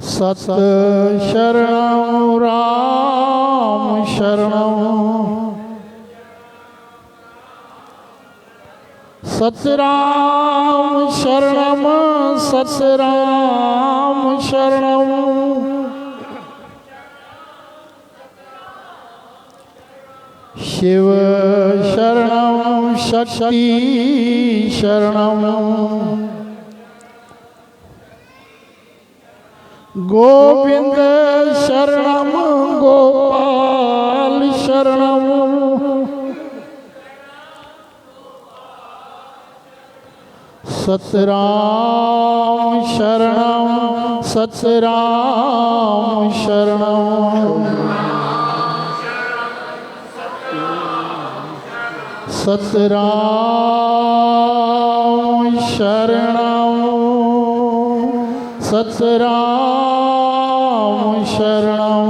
सत शरणं राम शरणं सतराम शरणं सतराम शरणं शिव शरणं शक्ति शरणं गोविंद शरणं गोपाल शरणं सतराम शरणं सतराम शरणं सतराम शरणं सतराम शरणं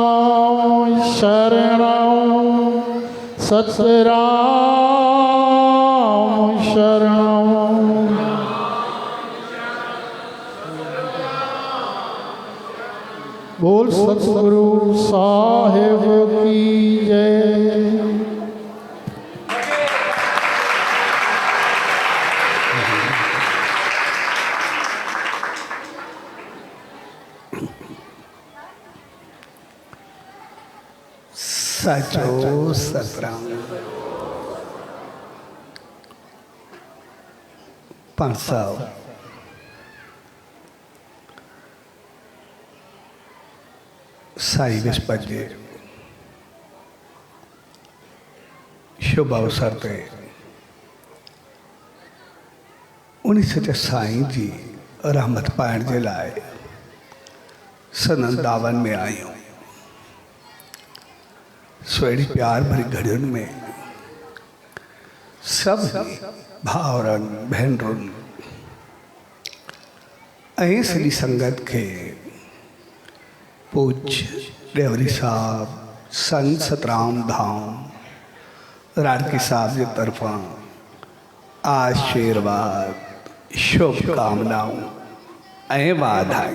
सतराम शरणं सतराम शरणं बोल सतगुरु साहिब की जय। साचो सतराम 500 साई विस्पति शुभ अवसर पे उन्हीं सच्चे साईं जी रहमत पाइण जे लाए सनन दावन में आई हूँ। स्वेड़ी प्यार भरी घड़ियुनि में सब भावरन भेनरुन ऐं सॼी संगत के पूज्य देवरी साहब संत सतराम धाम राड़की साहब की तरफा आशीर्वाद शुभकामनाओं ऐं वाधाई।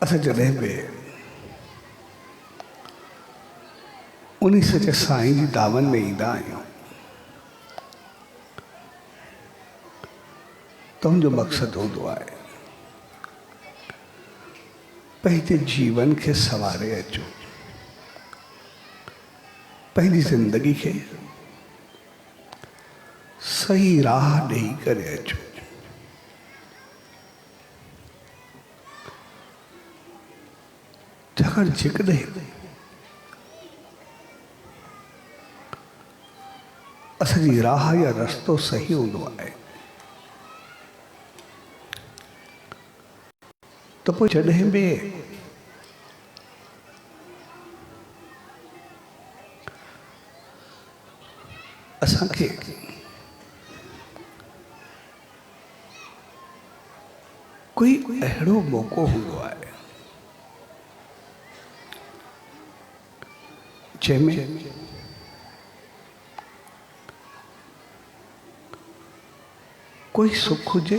असां जॾहिं बि उन्हीं सच्चे साईं जी दावन में ईंदा आहियूं तो जो मक़सदु हूंदो आहे पंहिंजे जीवन खे संवारे अचो, पंहिंजी ज़िंदगी खे सही राह ॾेई करे अचो। छाकाणि जेकॾहिं असांजी राह या रस्तो सही हूंदो आहे तो पोइ जॾहिं बि असांखे कोई अहिड़ो मौक़ो हूंदो आहे जंहिंमें कोई सुख हुजे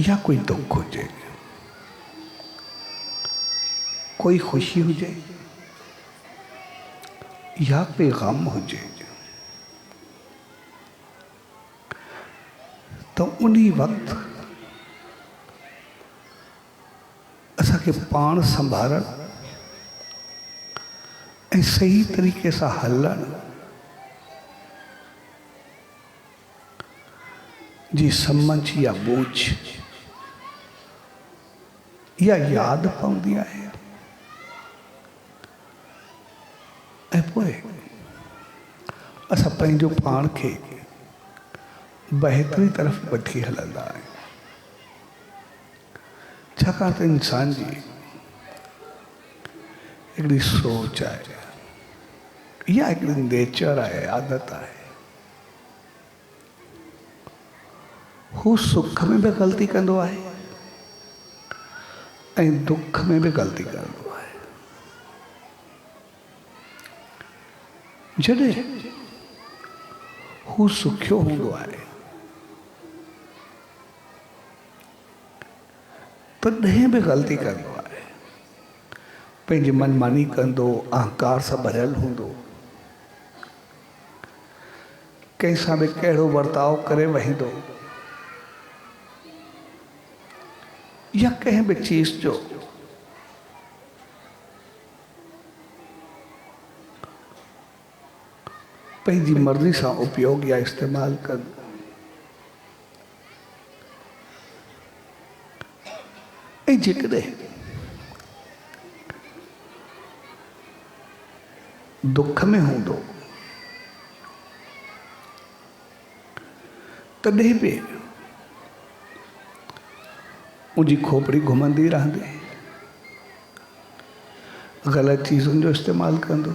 या कोई दुख हुजे, कोई खुशी हुजे या कोई गम हुजे, तो उन्हीं वक्त असांखे पाण संभालण ऐं सही तरीक़े सां हलण जी समझ या बूझ या याद पवंदी आहे। ऐं पोइ असां पंहिंजो पाण खे बहितरी तरफ़ वठी हलंदा आहियूं। छाकाणि त इंसान जी हिकिड़ी सोच आहे या हिकिड़ी नेचर आहे, आदत आहे, हू सुख में भी गलती कंदो आहे ऐं दुख में भी ग़लती कंदो आहे। जॾहिं हू सुखियो हूंदो आहे तॾहिं बि ग़लती कंदो आहे, पंहिंजी मनमानी कंदो, अहंकार सां भरियल हूंदो, कंहिंसां बि कहिड़ो वर्ताव करे वहींदो या कंहिं बि चीज़ जो पंहिंजी मर्ज़ी सां उपयोग या इस्तेमालु कंदो। ऐं जेकॾहिं दुख में हूंदो तॾहिं बि मुंहिंजी खोपड़ी घुमंदी रहंदी, ग़लति चीज़ुनि जो इस्तेमालु कंदो,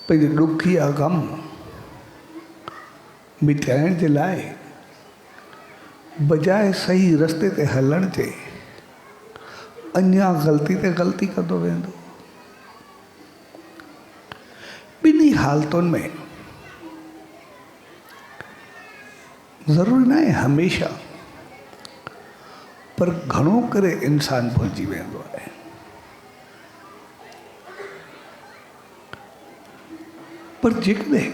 पंहिंजे दुख या ग़म मिटाइण जे लाइ बजाए सही रस्ते ते हलण जे अञा ग़लती ते ग़लती कंदो वेंदो। ॿिन्ही हालतुनि में ज़रूरी न आहे हमेशा, पर घणो करे इंसान भुलिजी वेंदो आहे। पर जेकॾहिं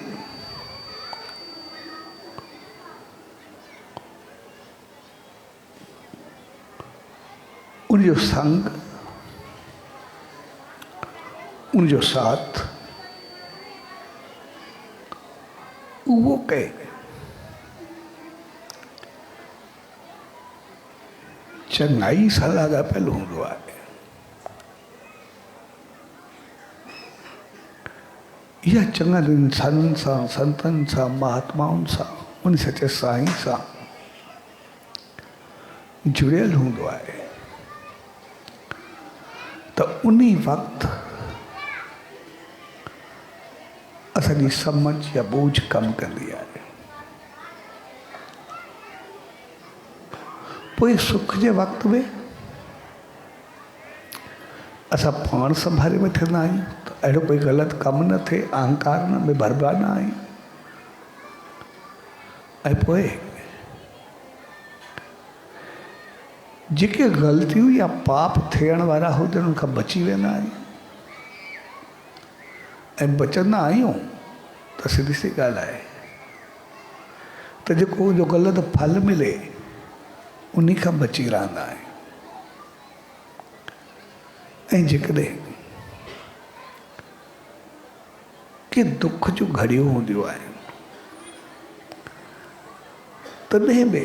उनजो संग, उनजो साथ उहो कहे चङाई सां लाॻापियल हूंदो आहे या चङनि इंसाननि सां, संतनि सां, महात्माउनि सां, उन सचे साईं सां जुड़ियल हूंदो आहे, त उन वक़्तु असांजी सम्झ या बूझ कमु कंदी आहे। पोइ सुख जे वक़्त में असां पाण संभाले वठंदा आहियूं त अहिड़ो कोई ग़लति कमु न थिए, अहंकार में बर्बाद न आहियूं। ऐं पोइ जेके ग़लतियूं या पाप थियण वारा हुजनि उन खां बची वेंदा आहियूं। ऐं बचंदा आहियूं त सिधी सी ॻाल्हि आहे त जेको जो ग़लति फल मिले उन खां बची रहंदा आहियूं। ऐं जेकॾहिं के दुख जूं घड़ियूं हूंदियूं आहिनि तॾहिं बि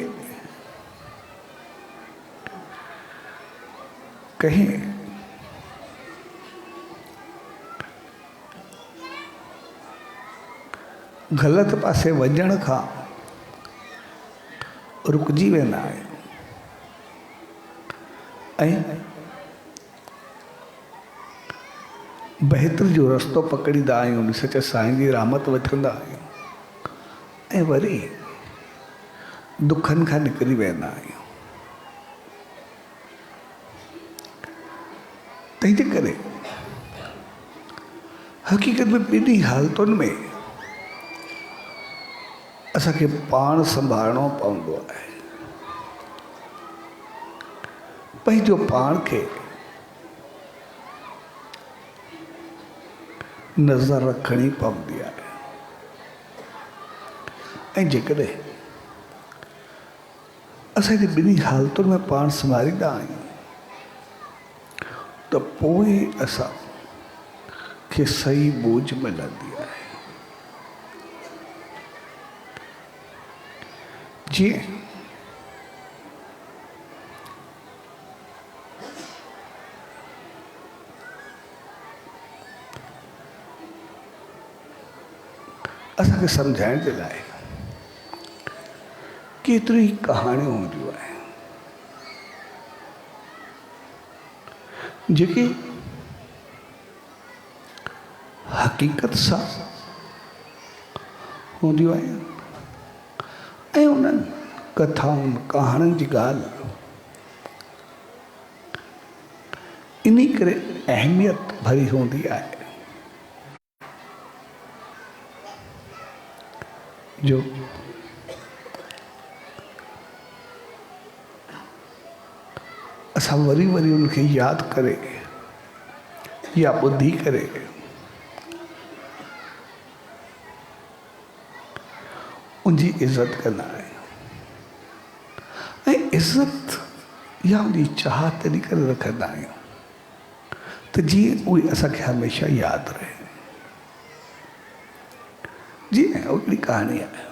कहीं ग़लति पासे वञण खां रुकिजी वेंदा आहियूं ऐं बहितर जो रस्तो पकड़ींदा आहियूं, सचे साईं जी रहमत वठंदा आहियूं ऐं वरी दुखनि खां निकिरी वेंदा आहियूं। तंहिंजे करे हक़ीक़त में ॿिन्ही हालतुनि में असांखे पाण संभालणो पवंदो आहे। पंहिंजो पाण खे नज़र रखणी पवंदी आहे। ऐं जेकॾहिं असांजे ॿिन्ही हालतुनि में पाण संभालींदा आहियूं त पोइ असां खे सही बूझ मिलंदी आहे। जीअं असांखे सम्झाइण जे लाइ केतिरी कहाणियूं हूंदियूं आहिनि जेके हक़ीक़त सां हूंदियूं आहिनि ऐं उन्हनि कथाउनि कहाणियुनि जी ॻाल्हि इन करे अहमियत भरी होंदी आहे। जो असां वरी वरी उनखे यादि करे या ॿुधी करे उनजी इज़त कंदा आहियूं। ऐं इज़त या उनजी चाह तॾहिं करे रखंदा आहियूं त जीअं उहे असांखे हमेशह यादि रहे। जीअं हिकिड़ी कहाणी आहे,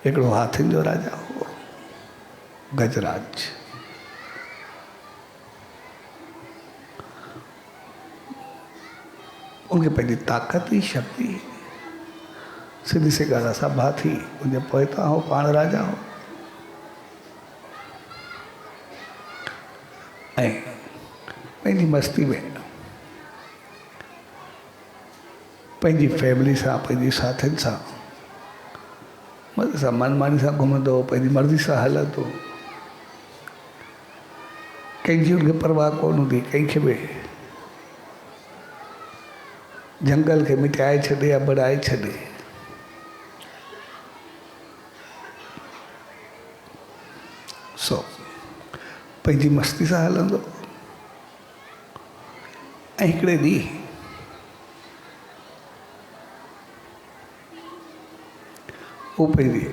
हिकिड़ो हाथियुनि जो राजा हो, गजराज। उनखे पंहिंजी ताक़त ई शक्ति सिधी से ॻाल्हि सभा थी, उनजे पोइता हो, पाण राजा हो। ऐं पंहिंजी मस्ती में पंहिंजी फैमिली सां, पंहिंजी साथियुनि सां मज़े सां मनमानी सां घुमंदो, पंहिंजी मर्ज़ी सां हलंदो, कंहिंजी उनखे परवाह कोन हूंदी, कंहिंखे बि जंगल खे मिटाए छॾे या बढ़ाए छॾे। सो पंहिंजी मस्ती सां हलंदो। ऐं हिकिड़े ॾींहुं वो पंहिंजी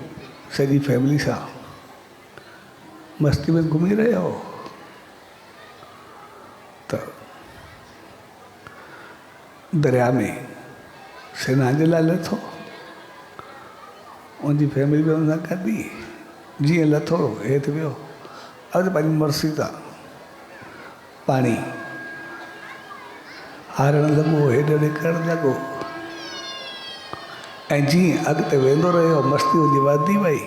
सॼी फैमिली सां मस्ती में घुमी रहियो हो त दरिया में सनान जे लाइ लथो। उनजी फैमिली बि उन सां गॾु ई जीअं लथो हेठि वियो, अॼु पंहिंजी मर्ज़ी सां पाणी हारण लॻो, हेॾे होॾे करणु लॻो। ऐं जीअं अॻिते वेंदो रहियो, मस्ती उनजी वधंदी वई।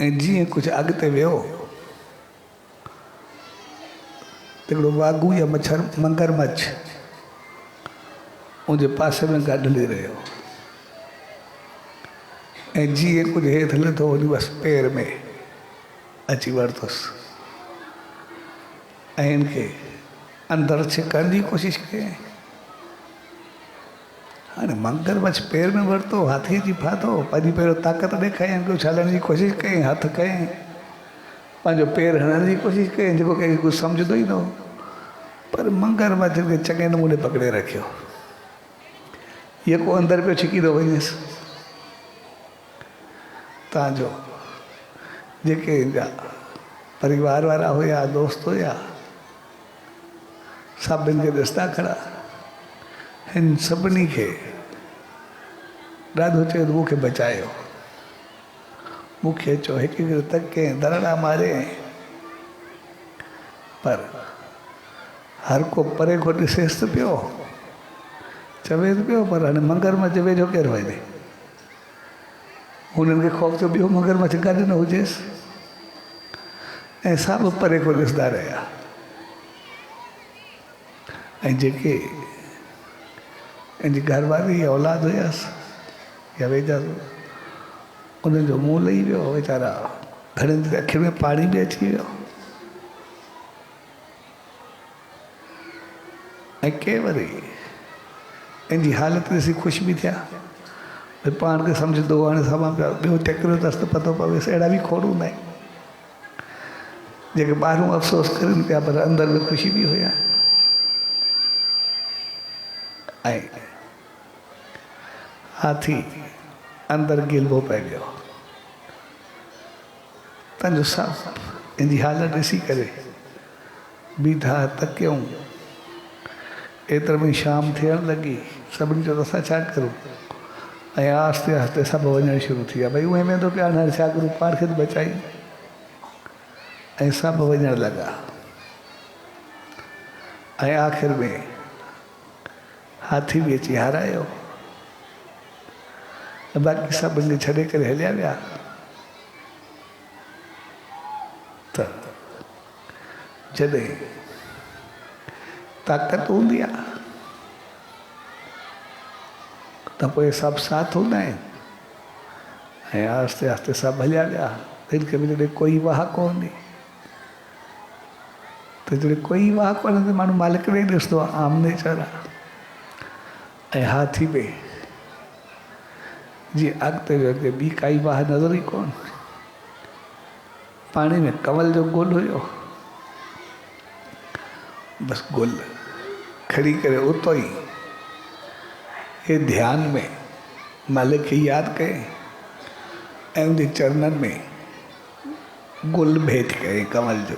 ऐं जीअं कुझु अॻिते वियो त हिकिड़ो वाघू या मगरमच्छ उनजे पासे में गाॾिली रहियो। ऐं जीअं कुझु हेठि लथो, वञी बसि पेर में अची वरितुसि ऐं इनखे अंदरि छिकण जी कोशिशि कई। हाणे मगरमच्छ पेर में वरितो, हाथी जी फाथो, पंहिंजी पहिरियों ताक़त ॾेखारियईं, कुझु हलण जी कोशिशि कई, हथु कयईं, पंहिंजो पेर हणण जी कोशिशि कई, जेको कंहिंखे कुझु सम्झंदो ई न हो। पर मगरमच्छ खे चङे नमूने पकिड़े रखियो। जेको अंदरि पियो छिकी थो वञेसि। तव्हांजो जेके हिनजा परिवार वारा हुया, दोस्त हुया, सभिनि खे ॾिसंदा खड़ा। हिन सभिनी खे ॾाढो चयो मूंखे बचायो, मूंखे चयो, हिकु हिकु तके दरड़ा मारे। पर हर को परे को ॾिसेसि त पियो, चवे त पियो, पर हाणे मगरमच्छ वेझो केरु वञे। हुननि खे ख़ौफ़ थियो ॿियो मगरमच्छ गॾु न हुजेसि। ऐं सभु परे को ॾिसंदा रहिया। ऐं जेके इनजी घरवारी औलाद हुयसि या वेझा, उन्हनि जो मुंहुं लही वियो वीचारा, घणनि जी अखियुनि में पाणी बि अची वियो। ऐं के वरी इनजी हालति ॾिसी ख़ुशि बि थिया, भई पाण खे सम्झंदो हाणे सभु पिया ॿियो टेकरियो अथसि त पतो पवेसि। अहिड़ा बि खोड़ हूंदा आहिनि जेके ॿाहिरों अफ़सोस करनि पिया, पर अंदरि में ख़ुशी बि हुया। ऐं हाथी अंदरि गिलबो पइ वियो। पंहिंजो सभु इनजी हालत ॾिसी करे बीठा तकियूं। एतिरे में शाम थियण लॻी। सभिनी चयो असां छा करूं? ऐं आस्ते आस्ते सभु वञणु शुरू थी विया। भई उहे वेंदो पिया, हाणे छा करूं, पाण खे त बचाई। ऐं सभु वञणु लॻा। ऐं आख़िर में हाथी बि अची हारायो। बाक़ी सभिनि खे छॾे करे हलिया विया। त जॾहिं ताक़त हूंदी आहे त पोइ सभु साथ हूंदा आहिनि। ऐं आस्ते आस्ते सभु हलिया विया। हिन खे बि जॾहिं कोई वाह कोन्हे त जॾहिं कोई वाह कोन्हे त माण्हू मालिक ॾे ॾिसंदो आहे, आम नेचर आहे। ऐं हाथी बि जीअं अॻिते वियो अॻिते ॿी काई वाह नज़र ई कोन। पाणी में कमल जो गुल हुयो, बसि गुल खणी करे उतो ई हे ध्यान में मालिक खे यादि कयईं ऐं उनजे चरणनि में गुल भेट कयईं कमल जो।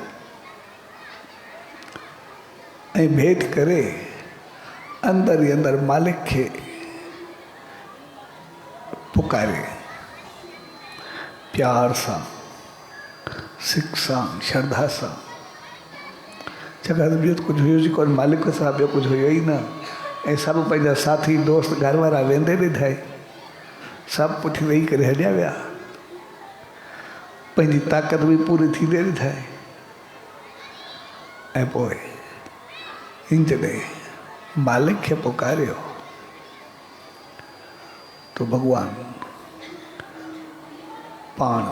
ऐं भेट करे अंदर ई अंदर मालिक खे पुकारे प्यार सां, सिक सां, श्रद्धा सां। छाकाणि त ॿियो त कुझु हुयो ई कोन, मालिक सां ॿियो कुझु हुयो ई न। ऐं सभु पंहिंजा साथी दोस्त घर वारा वेंदे ॾिठाई, सभु पुठी वेही करे हलिया विया, पंहिंजी ताक़त बि पूरी थींदे ॾिठाई। ऐं पोइ हिन जॾहिं मालिक खे पुकारियो तो भॻवान पाण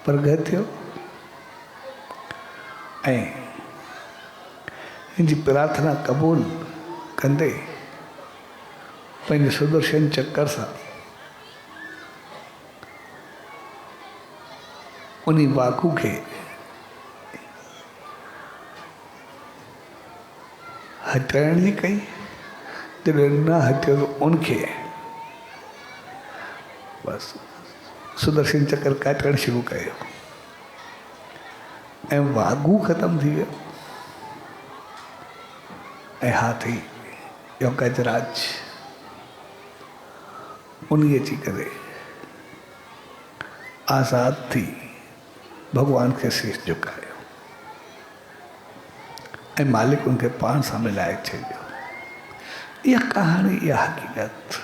प्रगट थियो ऐं हिनजी प्रार्थना क़बूल कंदे पंहिंजे सुदर्शन चक्कर सां उन वाकू खे हटाइण जी कई। जॾहिं न हटियो त उनखे बसि सुदर्शन चक्कर काटणु शुरू कयो ऐं वाघू ख़तमु थी वियो। ऐं हाथी जो गजराज उन अची करे आज़ाद थी भगवान खे शीश झुकायो ऐं मालिक उनखे पाण सां मिलाए छॾियो। इहा कहाणी, इहा हक़ीक़त,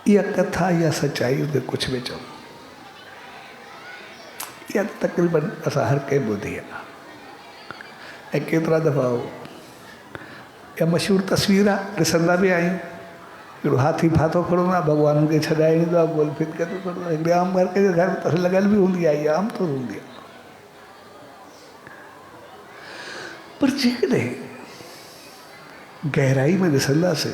इहा कथा, इहा सचाई उते कुझु बि चऊं, इहा तक़रीबन असां हर कंहिं ॿुधी आहे। ऐं केतिरा दफ़ा इहा मशहूरु तस्वीर आहे, ॾिसंदा बि आहियूं। हिकिड़ो हाथी फाथो खणो आहे, भॻवान खे छॾाए ईंदो आहे, गोल फिट करे खणो आहे। हिकिड़े आम हर कंहिंजे घर में तस्वीर लॻियल बि हूंदी आहे, इहा आम तौरु हूंदी आहे। पर जेकॾहिं गहराई में ॾिसंदासीं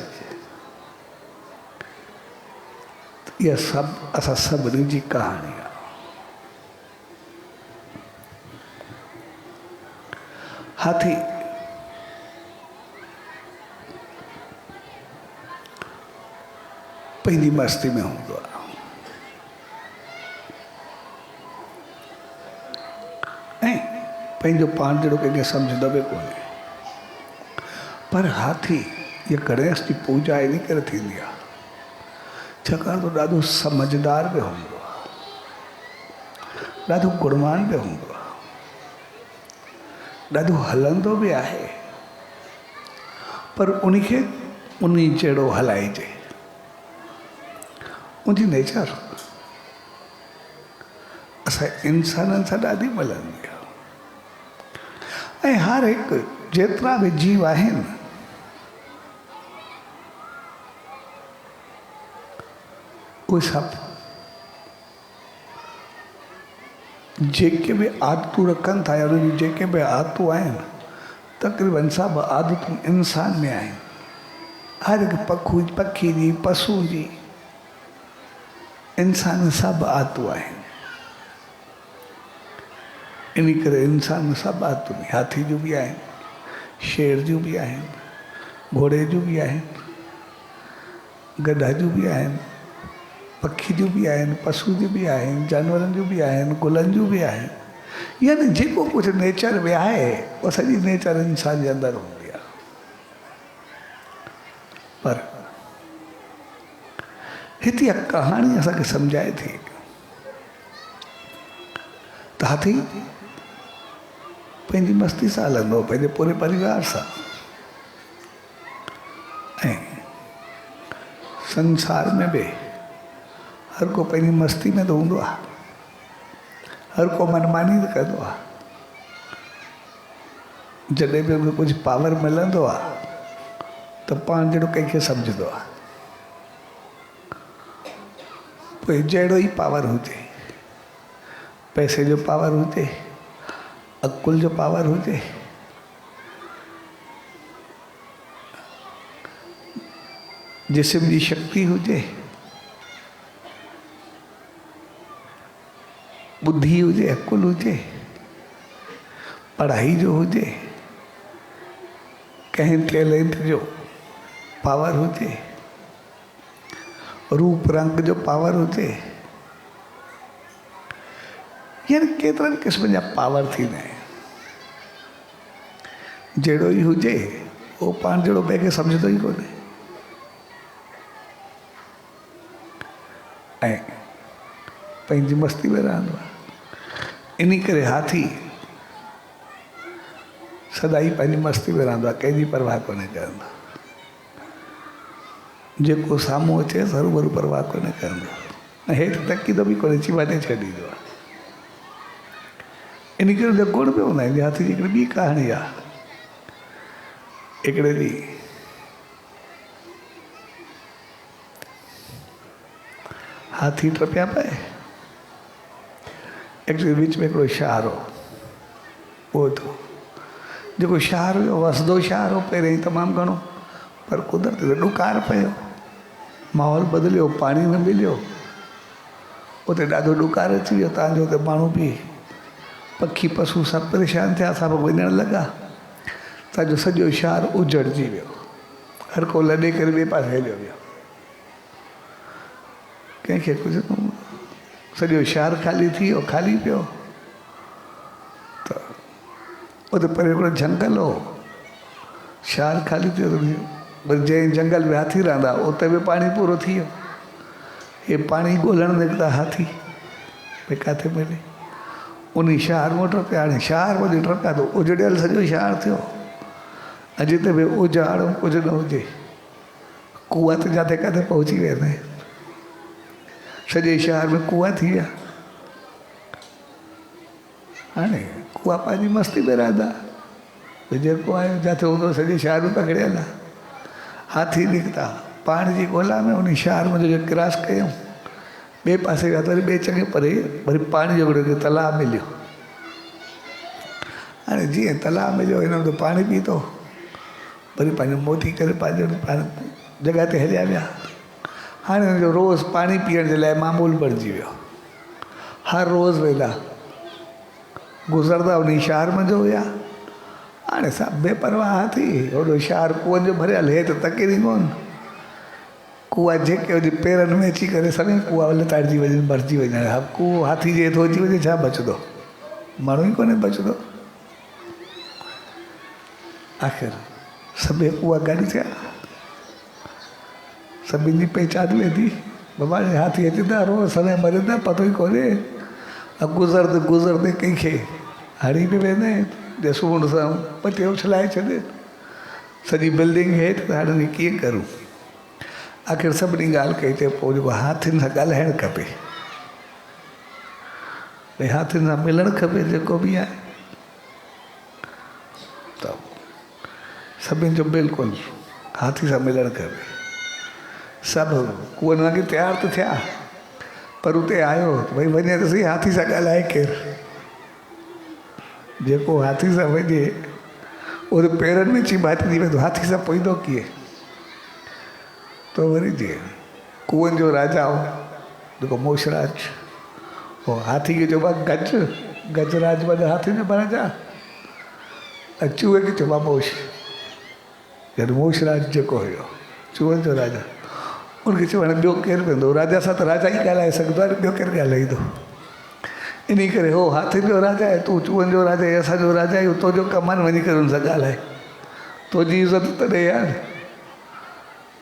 त इहा सभु असां सभिनी जी कहाणी आहे। हाथी पंहिंजी मस्ती में हूंदो आहे, ऐं पंहिंजो पाण जहिड़ो कंहिंखे सम्झंदो बि कोन्हे। पर हाथी इहा गणेश जी पूजा इन करे थींदी आहे छाकाणि त ॾाढो समझदार बि हूंदो आहे, ॾाढो गुणवान बि हूंदो आहे, ॾाढो हलंदो बि आहे। पर उनखे उन जहिड़ो हलाइजे, उनजी नेचर असां इंसाननि सां ॾाढी मिलंदी आहे। ऐं हर हिकु जेतिरा बि जीव आहिनि उहे सभु जेके बि आदतूं रखनि था या उन्हनि जी जेके बि आदतूं आहिनि तक़रीबन सभु आदतूं इंसान में आहिनि। हर हिकु पखी जी, पशु जी, इंसान में सभु आदतूं आहिनि। इन करे इंसान में सभु आदतूं हाथी जूं बि आहिनि, शेर जूं बि आहिनि, घोड़े जूं बि आहिनि, गधा जूं बि आहिनि, पखी जूं बि आहिनि, पशु जूं बि आहिनि, जानवरनि जूं बि आहिनि, गुलनि जूं बि आहिनि। यानी जेको कुझु नेचर में आहे उहा सॼी नेचर इंसान जे अंदरि हूंदी आहे। पर हिते इहा कहाणी असांखे सम्झाए थी त हाथी पंहिंजी मस्ती सां हलंदो, पंहिंजे पूरे परिवार सां, ऐं संसार में बि हर को पंहिंजी मस्ती में त हूंदो आहे, हर को मनमानी त कंदो आहे। जॾहिं बि उनखे कुझु पावर मिलंदो आहे त पाण जहिड़ो कंहिंखे सम्झंदो आहे। पोइ जहिड़ो ई पावर हुजे, पैसे जो पावर हुजे, अकुल जो पावर हुजे, जिस्म जी शक्ति हुजे, बुद्धि हुजे, अकुल हुजे, पढ़ाई जो हुजे, कंहिं टैलेंट जो पावर हुजे, रूप रंग जो पावर हुजे, यानी केतिरनि क़िस्मनि जा पावर थींदा आहिनि। जहिड़ो ई हुजे उहो पाण जहिड़ो ॿिए खे सम्झंदो ई कोन्हे ऐं पंहिंजी मस्ती में रहंदो आहे। इन करे हाथी सदाई पंहिंजी मस्ती में रहंदो आहे, कंहिंजी परवाह कोन्हे कंदो। जेको साम्हूं अचे ज़रूरु परवाह कोन्हे कंदो ऐं हेठि तकींदो बि कोन्हे, चिमाटे छॾींदो आहे। इन करे हुनजा गुण बि हूंदा आहिनि। हाथी जी हिकिड़ी ॿी कहाणी आहे। हिकिड़े ॾींहुं हाथी टपिया पए, एक्चुअली विच में हिकिड़ो शहर हो, उहो तो जेको शहर हुयो वसदो शहर हो पहिरियों ई तमामु घणो, पर कुदरती ॾुकार पियो, माहौल बदिलियो, पाणी न मिलियो, उते ॾाढो ॾुकार अची वियो। तव्हांजो हुते माण्हू बि पखी पशु सभु परेशान थिया, सभु वञणु लॻा। तव्हांजो सॼो शहर उजड़जी वियो, हर को लॾे करे ॿिए पासे हलियो वियो, कंहिंखे कुझु न, सॼो शहर ख़ाली थी वियो, ख़ाली पियो। त उते परे हिकिड़ो जंगल हो, शहर ख़ाली थियो, वरी जंहिं जंगल में हाथी रहंदा उते बि पाणी पूरो थी वियो। हे पाणी ॻोल्हण निकिता हाथी, भई किथे मिले, उन शहर में टपिया। हाणे शहर में टपिया त उजड़ियल सॼो शहर थियो। अॼु त बि उजाड़ कुझु न हुजे, कुआ त जिते किथे पहुची वेंदा आहिनि, सॼे शहर में कुआ थी विया। हाणे कुआ पंहिंजी मस्ती में रहंदा, जेको आहे जिते हूंदो सॼे शहर में पकड़ियल आहे। हाथी निकिता पाणी जी ॻोल्हा में, उन शहर में जो क्रॉस कयूं, ॿिए पासे विया त वरी ॿिए चङे परे वरी पाणी जो हिकिड़ो तलाउ मिलियो। हाणे जीअं तलाउ मिलियो, हिन में पाणी पीतो, वरी पंहिंजो मोती करे पंहिंजो जॻह ते हलिया विया। हाणे हुनजो रोज़ पाणी पीअण जे लाइ मामूल बणिजी वियो। हर रोज़ वेंदा, गुज़रंदा उन शहर में जो हुया। हाणे सभु बेपरवाह थी, होॾो शहर कुअनि जो भरियल, हेठि तके ई कोन। कुआ जेके हुजे पेरनि में अची करे सभई कुआ लताड़िजी वञनि, मरिजी वञनि। हा कुओ हाथी जे हेठि अची वञे, छा बचंदो? माण्हू ई कोन्हे बचंदो। आख़िर सभई कुआ गॾु थिया, सभिनी जी पहचान वेंदी, बाबा हाथी अचंदा रोज़ सदाईं मरंदा, पतो ई कोन्हे। गुज़रदे गुज़रदे कंहिंखे हणी बि वेंदा आहिनि, जे सूंड सां पटियो उछलाए छॾे, सॼी बिल्डिंग हेठि। त हाणे कीअं करूं? आख़िर सभिनी ॻाल्हि कई, चए पोइ जेको हाथियुनि सां ॻाल्हाइणु खपे, भई हाथियुनि सां मिलणु खपे जेको बि आहे। त सभिनी जो बिल्कुलु हाथी सां मिलणु खपे। सभु कुअनि वांगुरु तयारु त थिया, पर उते आयो भई वञे त सही, हाथी सां ॻाल्हाए केरु? जेको हाथी सां वञे उहो त पेरनि में चिमाटिजी वेंदो, हाथी सां पुॼंदो कीअं? तो वरी जीअं कुअनि जो राजा हो जेको मोशराज, हो हाथी खे चइबो आहे गज, गजराज वॾा हाथी जो राजा, ऐं चूहे खे चइबो आहे मोश। जॾहिं मोशराज जेको हुयो चूहनि जो राजा, उनखे चयो हाणे ॿियो केरु वेंदो? राजा सां त राजा ई ॻाल्हाए सघंदो आहे, ॿियो केरु ॻाल्हाईंदो? इन करे हो हाथियुनि जो राजा आहे, तूं चूहनि जो राजा आहे, असांजो राजा आहियूं, तुंहिंजो कमु आहे वञी करे हुन सां ॻाल्हाए, तुंहिंजी इज़त त ॾे यार,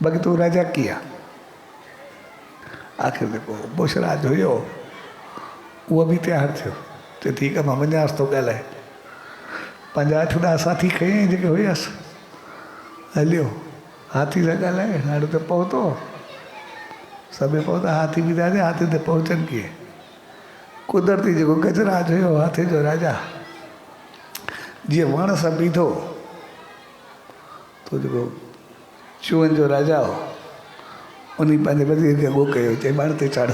बाक़ी तूं राजा कीअं? आख़िर जेको मोशराज हुयो उहो बि तयारु थियो, चए ठीकु आहे मां वञांसि थो ॻाल्हाए। पंहिंजा 8-10 साथी खईं जेके हुयसि, हलियो हाथी सां ॻाल्हाए। हाणे त पहुतो, सभई पहुता, हाथी बि राजा, हाथी ते पहुचनि कीअं? कुदरती जेको गजराज हुयो हाथी जो राजा, जीअं वण सां बीठो, तो जेको चूहनि जो राजा हो, उन पंहिंजे वज़ीर खे अॻो कयो, चई वण ते चढ़,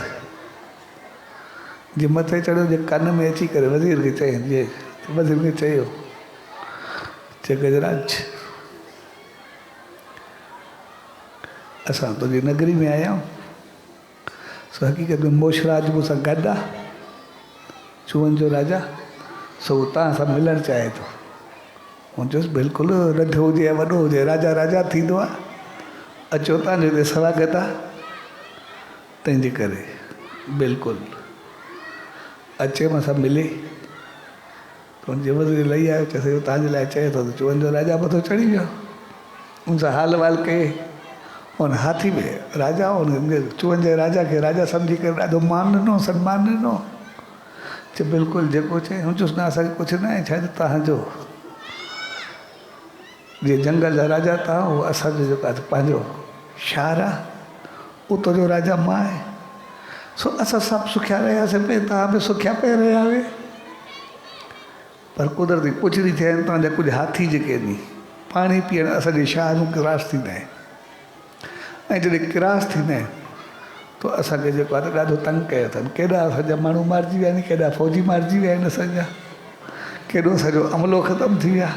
जे मथे चढ़ियो जे कन में अची करे वज़ीर खे चई जे वज़ीर खे चयो चे गजराज असां तुंहिंजी नगरी में आया आहियूं सो हक़ीक़त में मोशराज मूंसां गॾु आहे चूहनि जो राजा सो उहो तव्हां सां मिलणु चाहे थो मूं चयुसि बिल्कुलु नंढो हुजे या वॾो हुजे राजा राजा थींदो आहे अचो तव्हांजो हिते स्वागत आहे तंहिंजे करे बिल्कुलु अचे मूंसां मिले त हुनजे वज़ीर लही आयो चयोसि इहो तव्हांजे लाइ चए थो त चूहनि जो राजा मथो चढ़ी वियो हुनसां हाल वाल कई उन हाथी में राजा हुन चूहनि जे राजा खे राजा सम्झी करे ॾाढो मान ॾिनो सन्मान ॾिनो चए बिल्कुलु जेको चए हुन चयुसि न असांखे कुझु न आहे शायदि तव्हांजो जीअं जंगल जा राजा तव्हां उहो असांजो जेको आहे पंहिंजो शहर आहे उतां जो राजा मां आहे सो असां सभु सुखिया रहियासीं पिए तव्हां बि सुखिया पिए रहिया हुए पर कुदरती पुछड़ी थिया आहिनि तव्हांजा कुझु हाथी जेके आहिनि पाणी पीअण असांजे शहर में क्रास थींदा आहिनि ऐं जॾहिं क्रास थींदा आहिनि त असांखे जेको आहे त ॾाढो तंग कयो अथनि केॾा असांजा माण्हू मारिजी विया आहिनि केॾा फ़ौजी मारिजी विया आहिनि असांजा केॾो सॼो अमलो ख़तमु थी विया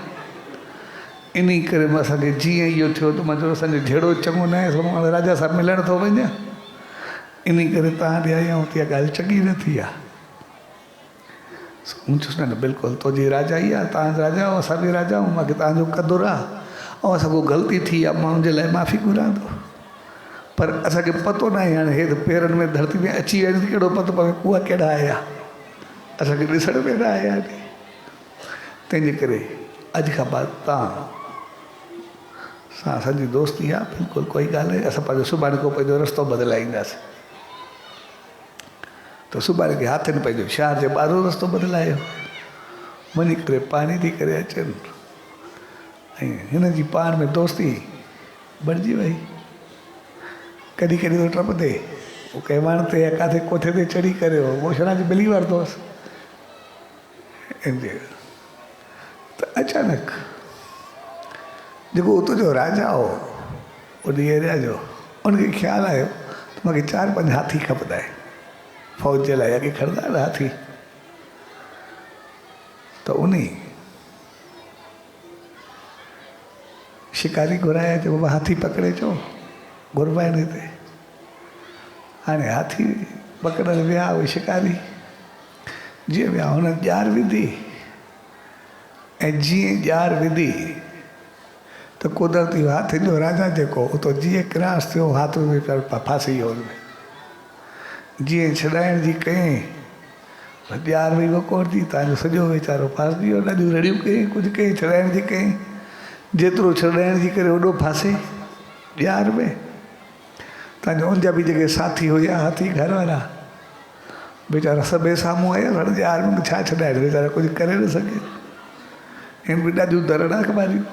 इन करे मां असांखे जीअं इहो थियो त मां चयो असांजो जहिड़ो चङो न आहे सो मां राजा सां मिलणु थो वञा इन करे तव्हां ॾे आया आहियूं त इहा ॻाल्हि चङी न थी आहे मूं चयुसि न बिल्कुलु तुंहिंजी राजा ई आहे तव्हां राजा आहियो असां बि राजा आहियूं मूंखे तव्हांजो क़दुरु आहे ऐं असां को ग़लती थी आहे माण्हुनि जे लाइ माफ़ी घुरां थो पर असांखे पतो न आहे हाणे हे त पेरनि में धरती में अची विया आहिनि कहिड़ो पतो पवे उहा कहिड़ा आया असांखे ॾिसण में न आया तंहिंजे करे अॼु खां बाद तव्हां सां असांजी दोस्ती आहे बिल्कुलु कोई ॻाल्हि आहे असां पंहिंजो सुभाणे को पंहिंजो रस्तो बदिलाईंदासीं त सुभाणे खे हाथनि पंहिंजो शहर जे ॿाहिरो रस्तो बदिलायो वञी करे पाणी थी करे अचनि ऐं हिन जी पाण में दोस्ती बणिजी वई कॾहिं कॾहिं थो टपंदे पोइ कंहिं वण ते या किथे कोठे ते चढ़ी करे मोशरा जी मिली वरितोसि त अचानक जेको उतां जो राजा हो उन एरिया जो उनखे ख़्यालु आयो त मूंखे 4-5 हाथी खपंदा आहिनि फ़ौज जे लाइ अॻे खणंदा आहिनि हाथी त उन शिकारी घुराया चयो बाबा हाथी पकिड़े अचो घुरबा आहिनि हिते हाणे हाथी पकड़ण विया उहे शिकारी जीअं विया हुन ॼार विधी ऐं जीअं ॼार विधी त कुदरती हाथियुनि जो राजा जेको उतो जीअं क्रास थियो हाथ में फासी वियो हुनमें जीअं छॾाइण जी कयईं ॼार हुई वकोर थी तव्हांजो सॼो वीचारो फासी वियो ॾाढियूं रड़ियूं कयईं कुझु कयईं छॾाइण जी कयईं जेतिरो छॾाइण जी करे ओॾो फासे ॼार में तव्हांजो उनजा बि जेके साथी हुया हाथी घर वारा वीचारा सभु साम्हूं आया हाणे ॼार में छा छॾाइनि वीचारा कुझु करे न सघे हिन बि ॾाढियूं दरड़ाक मारियूं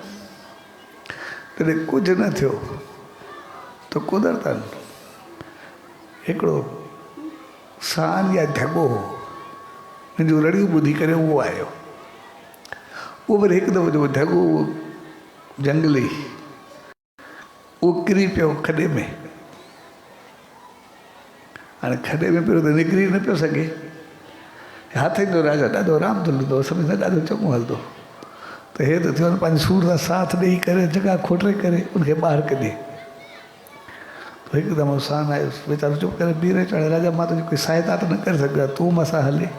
तॾहिं कुझु न थियो त कुदरतन हिकिड़ो साल या ढॻो मुंहिंजूं रड़ियूं ॿुधी करे उहो आयो उहो वरी हिकु दफ़ो जेको ढॻो जंगली उहो किरी पियो खॾे में हाणे खॾे में पियो त निकिरी न पियो सघे हाथियुनि जो राजा ॾाढो राम दिल हूंदो सभिनी सां ॾाढो चङो हलंदो त हे त थियो न पंहिंजे सूर सां साथ ॾेई करे जॻह खोटे करे उनखे ॿाहिरि कढे हिकदमि सान आयुसि वीचारो चुप करे बीह चढ़े राजा मां तुंहिंजी कोई सहायता त न करे सघां तूं मूंसां हले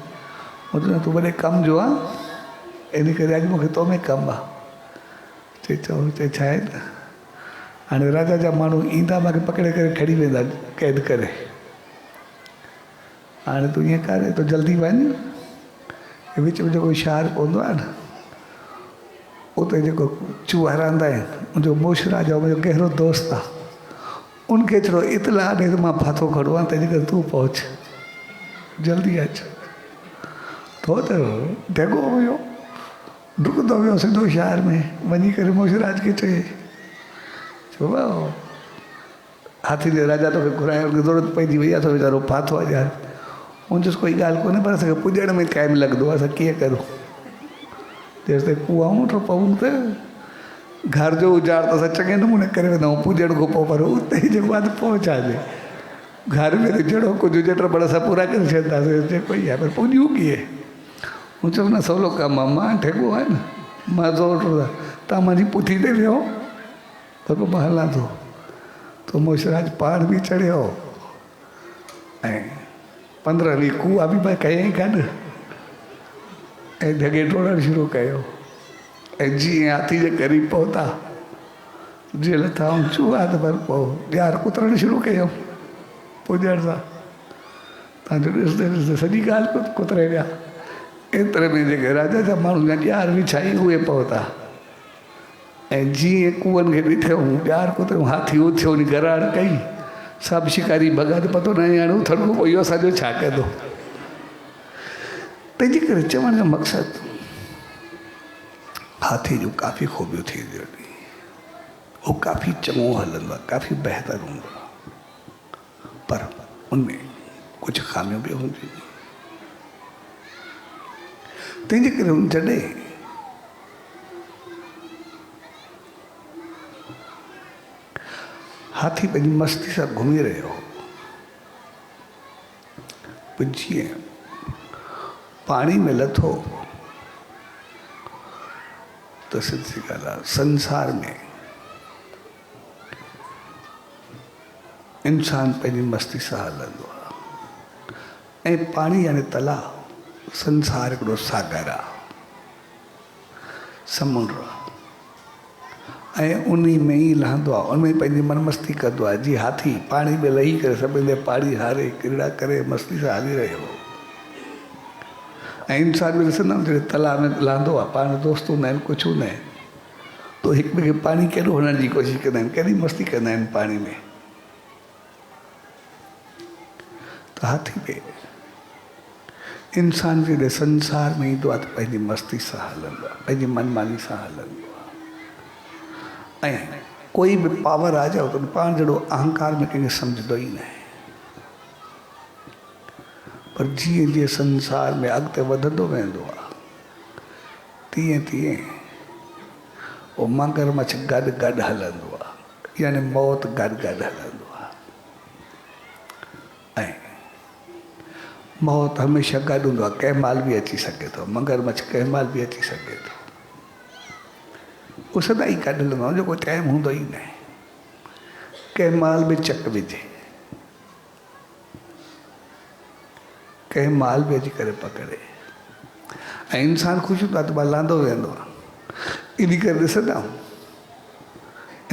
मुंहिंजो तूं वॾे कमु जो आहे इन करे अॼु मूंखे तो में कमु आहे चए छा आहे न हाणे राजा जा माण्हू ईंदा मूंखे पकिड़े करे खणी वेंदा क़ैद करे हाणे तूं ईअं करे तूं जल्दी वञ विच में जेको शहर पवंदो आहे न उते जेको चूहा रहंदा आहिनि मुंहिंजो मोशरा जो मुंहिंजो गहरो दोस्त आहे उनखे थोरो इतला ॾे त मां फाथो खड़ो आहे तंहिंजे करे तूं पहुच जल्दी अच थो त ढॻो हुयो डुकंदो वियो सिधो शहर में वञी करे मोशराज खे चए छो हाथी जे राजा तोखे घुराइण जी ज़रूरत पइजी वई आहे त वीचारो फाथो आहे ॼाण हुन चयुसि कोई ॻाल्हि कोन्हे पर असांखे पुॼण में टाइम लॻंदो आहे असां कीअं करूं जेसि ताईं कुआऊं त पऊं त घर जो उजाड़ त असां चङे नमूने करे वेंदा आहियूं पुॼण खां पोइ पर उते ई जेको आहे त पहुचाइजे घर में जड़ो कुछ जेतिरा बड़ा सा पूरा करे छॾंदासीं जेको ई आहे पर पुॼूं कीअं मूं चयो न सवलो कमु आहे मां ठेको आहे न मां ज़ोर तव्हां मुंहिंजी पुठी ते वियो त पोइ मां हलां थो तो मोशराज पाण बि चढ़ियो ऐं 15 ॾींहं कुआ बि मां कयईं गॾु ऐं जॻहि टोड़णु शुरू कयो ऐं जीअं हाथी जे क़रीब पहुता जीअं लथा ऐं चूहा त पर पोइ ॼार कुतरणु शुरू कयो पुॼण सां तव्हांजो ॾिसंदे ॾिसंदे सॼी ॻाल्हि कुतरे विया एतिरे में जेके राजा जा माण्हू जा ॼार विछाई उहे पहुता ऐं जीअं कुअनि खे ॾिठऊं ॼार कुतरियूं हाथी उथियो वञी गराड़ कई सभु शिकारी भॻा त पतो न आहे हाणे थड़को पोइ इहो असांजो छा कंदो तंहिंजे करे चवण जो मक़सदु हाथी जूं काफ़ी ख़ूबियूं थींदियूं आहिनि उहो काफ़ी चङो हलंदो आहे काफ़ी बहितरु हूंदो आहे पर उनमें कुझु ख़ामियूं बि हूंदियूं आहिनि तंहिंजे करे हुन जॾहिं हाथी पंहिंजी मस्ती सां घुमी रहियो पोइ जीअं पाणी में लथो त सिधी ॻाल्हि आहे संसार में इंसान पंहिंजी मस्ती सां हलंदो आहे ऐं पाणी यानी तलाउ संसार हिकिड़ो सागर आहे समुंड आहे ऐं उन में ई लहंदो आहे उनमें पंहिंजी मनमस्ती कंदो आहे जीअं हाथी पाणी में लही करे सभिनी पाणी हारे क्रीड़ा करे मस्ती सां हली रहियो ऐं इंसान बि ॾिसंदा जॾहिं तलाउ में लहंदो आहे पाण दोस्त हूंदा आहिनि कुझु हूंदा आहिनि तो हिक ॿिए खे पाणी केॾो हणण जी कोशिशि कंदा आहिनि केॾी मस्ती कंदा आहिनि पाणी में त हाथी बि इंसान जॾहिं संसार में ईंदो आहे त पंहिंजी मस्ती सां हलंदो आहे पंहिंजी मनमानी सां हलंदो आहे ऐं कोई बि पावर आ जाओ त पाण जहिड़ो अहंकार में कंहिंखे सम्झंदो ई न आहे पर जीअं जीअं संसार में अॻिते वधंदो वेंदो आहे तीअं तीअं उहो मगरमच्छ गॾु गॾु हलंदो आहे यानी मौत गॾु गॾु हलंदो आहे ऐं मौत हमेशह गॾु हूंदो आहे कंहिं महिल बि अची सघे थो मगरमच्छ कंहिं महिल बि अची सघे थो उहो सदाई गॾु हलंदो आहे जेको टाइम हूंदो ई न आहे कंहिं महिल बि चक विझे कंहिं महिल बि अची करे पकड़े ऐं इंसानु ख़ुशि हूंदो आहे त मां लांदो वेंदो आहे इन करे ॾिसंदा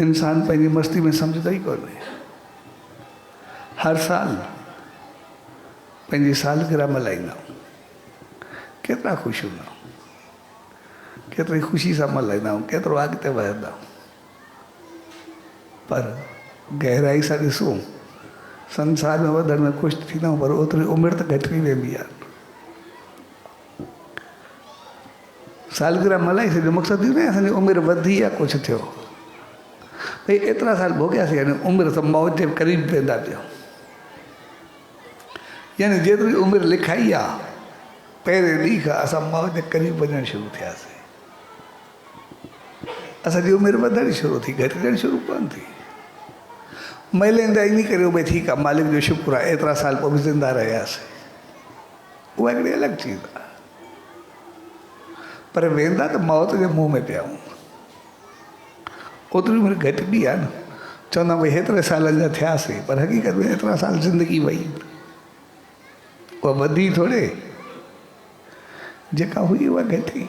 इंसानु पंहिंजी मस्ती में सम्झंदो ई कोन्हे हर साल पंहिंजी सालगिरह मल्हाईंदा आहियूं केतिरा ख़ुशि हूंदा आहियूं केतिरी ख़ुशी सां मल्हाईंदा आहियूं केतिरो अॻिते वधंदा पर गहराई सां ॾिसूं संसार में वधण में ख़ुशि थींदा आहियूं पर ओतिरी उमिरि त घटिजी वेंदी आहे सालगिरह मल्हाई सॼो मक़सदु इहो न आहे असांजी उमिरि वधी या कुझु थियो भई एतिरा साल भोॻियासीं यानी उमिरि त मौत जे क़रीब वेंदा पिया यानी जेतिरी उमिरि लिखाई आहे पहिरें ॾींहं खां असां मौत जे क़रीब वञणु शुरू थियासीं असांजी उमिरि वधणु शुरू थी घटिजणु शुरू कोन थी महिलाईंदा इन करे भई ठीकु आहे मालिक जो शुक्र आहे एतिरा साल पोइ बि ज़िंदा रहियासीं उहा हिकिड़ी अलॻि चीज़ आहे पर वेंदा त मौत जे मुंहं में पिया आहियूं ओतिरी उमिरि घटिजी आहे न चवंदा भई हेतिरे सालनि जा थियासीं पर हक़ीक़त में एतिरा साल ज़िंदगी वई उहा वधी थोरे जेका हुई उहा घटी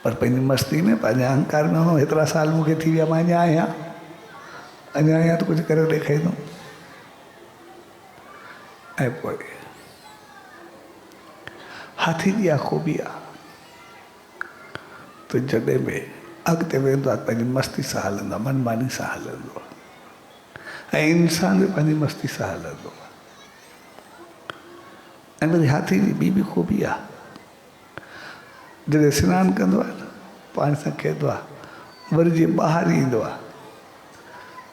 पर पंहिंजी मस्ती में पंहिंजे अहंकार में हूंदो हेतिरा साल मूंखे थी विया मां अञा आहियां त कुझु करे ॾेखारींदुमि ऐं पोइ हाथी जी इहा ख़ूबी आहे त जॾहिं बि अॻिते वेंदो आहे पंहिंजी मस्ती सां हलंदो आहे मनमानी सां हलंदो आहे ऐं इंसान बि पंहिंजी मस्ती सां हलंदो आहे ऐं वरी हाथी जी ॿी बि ख़ूबी आहे जॾहिं सनानु कंदो आहे न पाणी सां खेॾंदो आहे वरी जीअं ॿाहिरि ईंदो आहे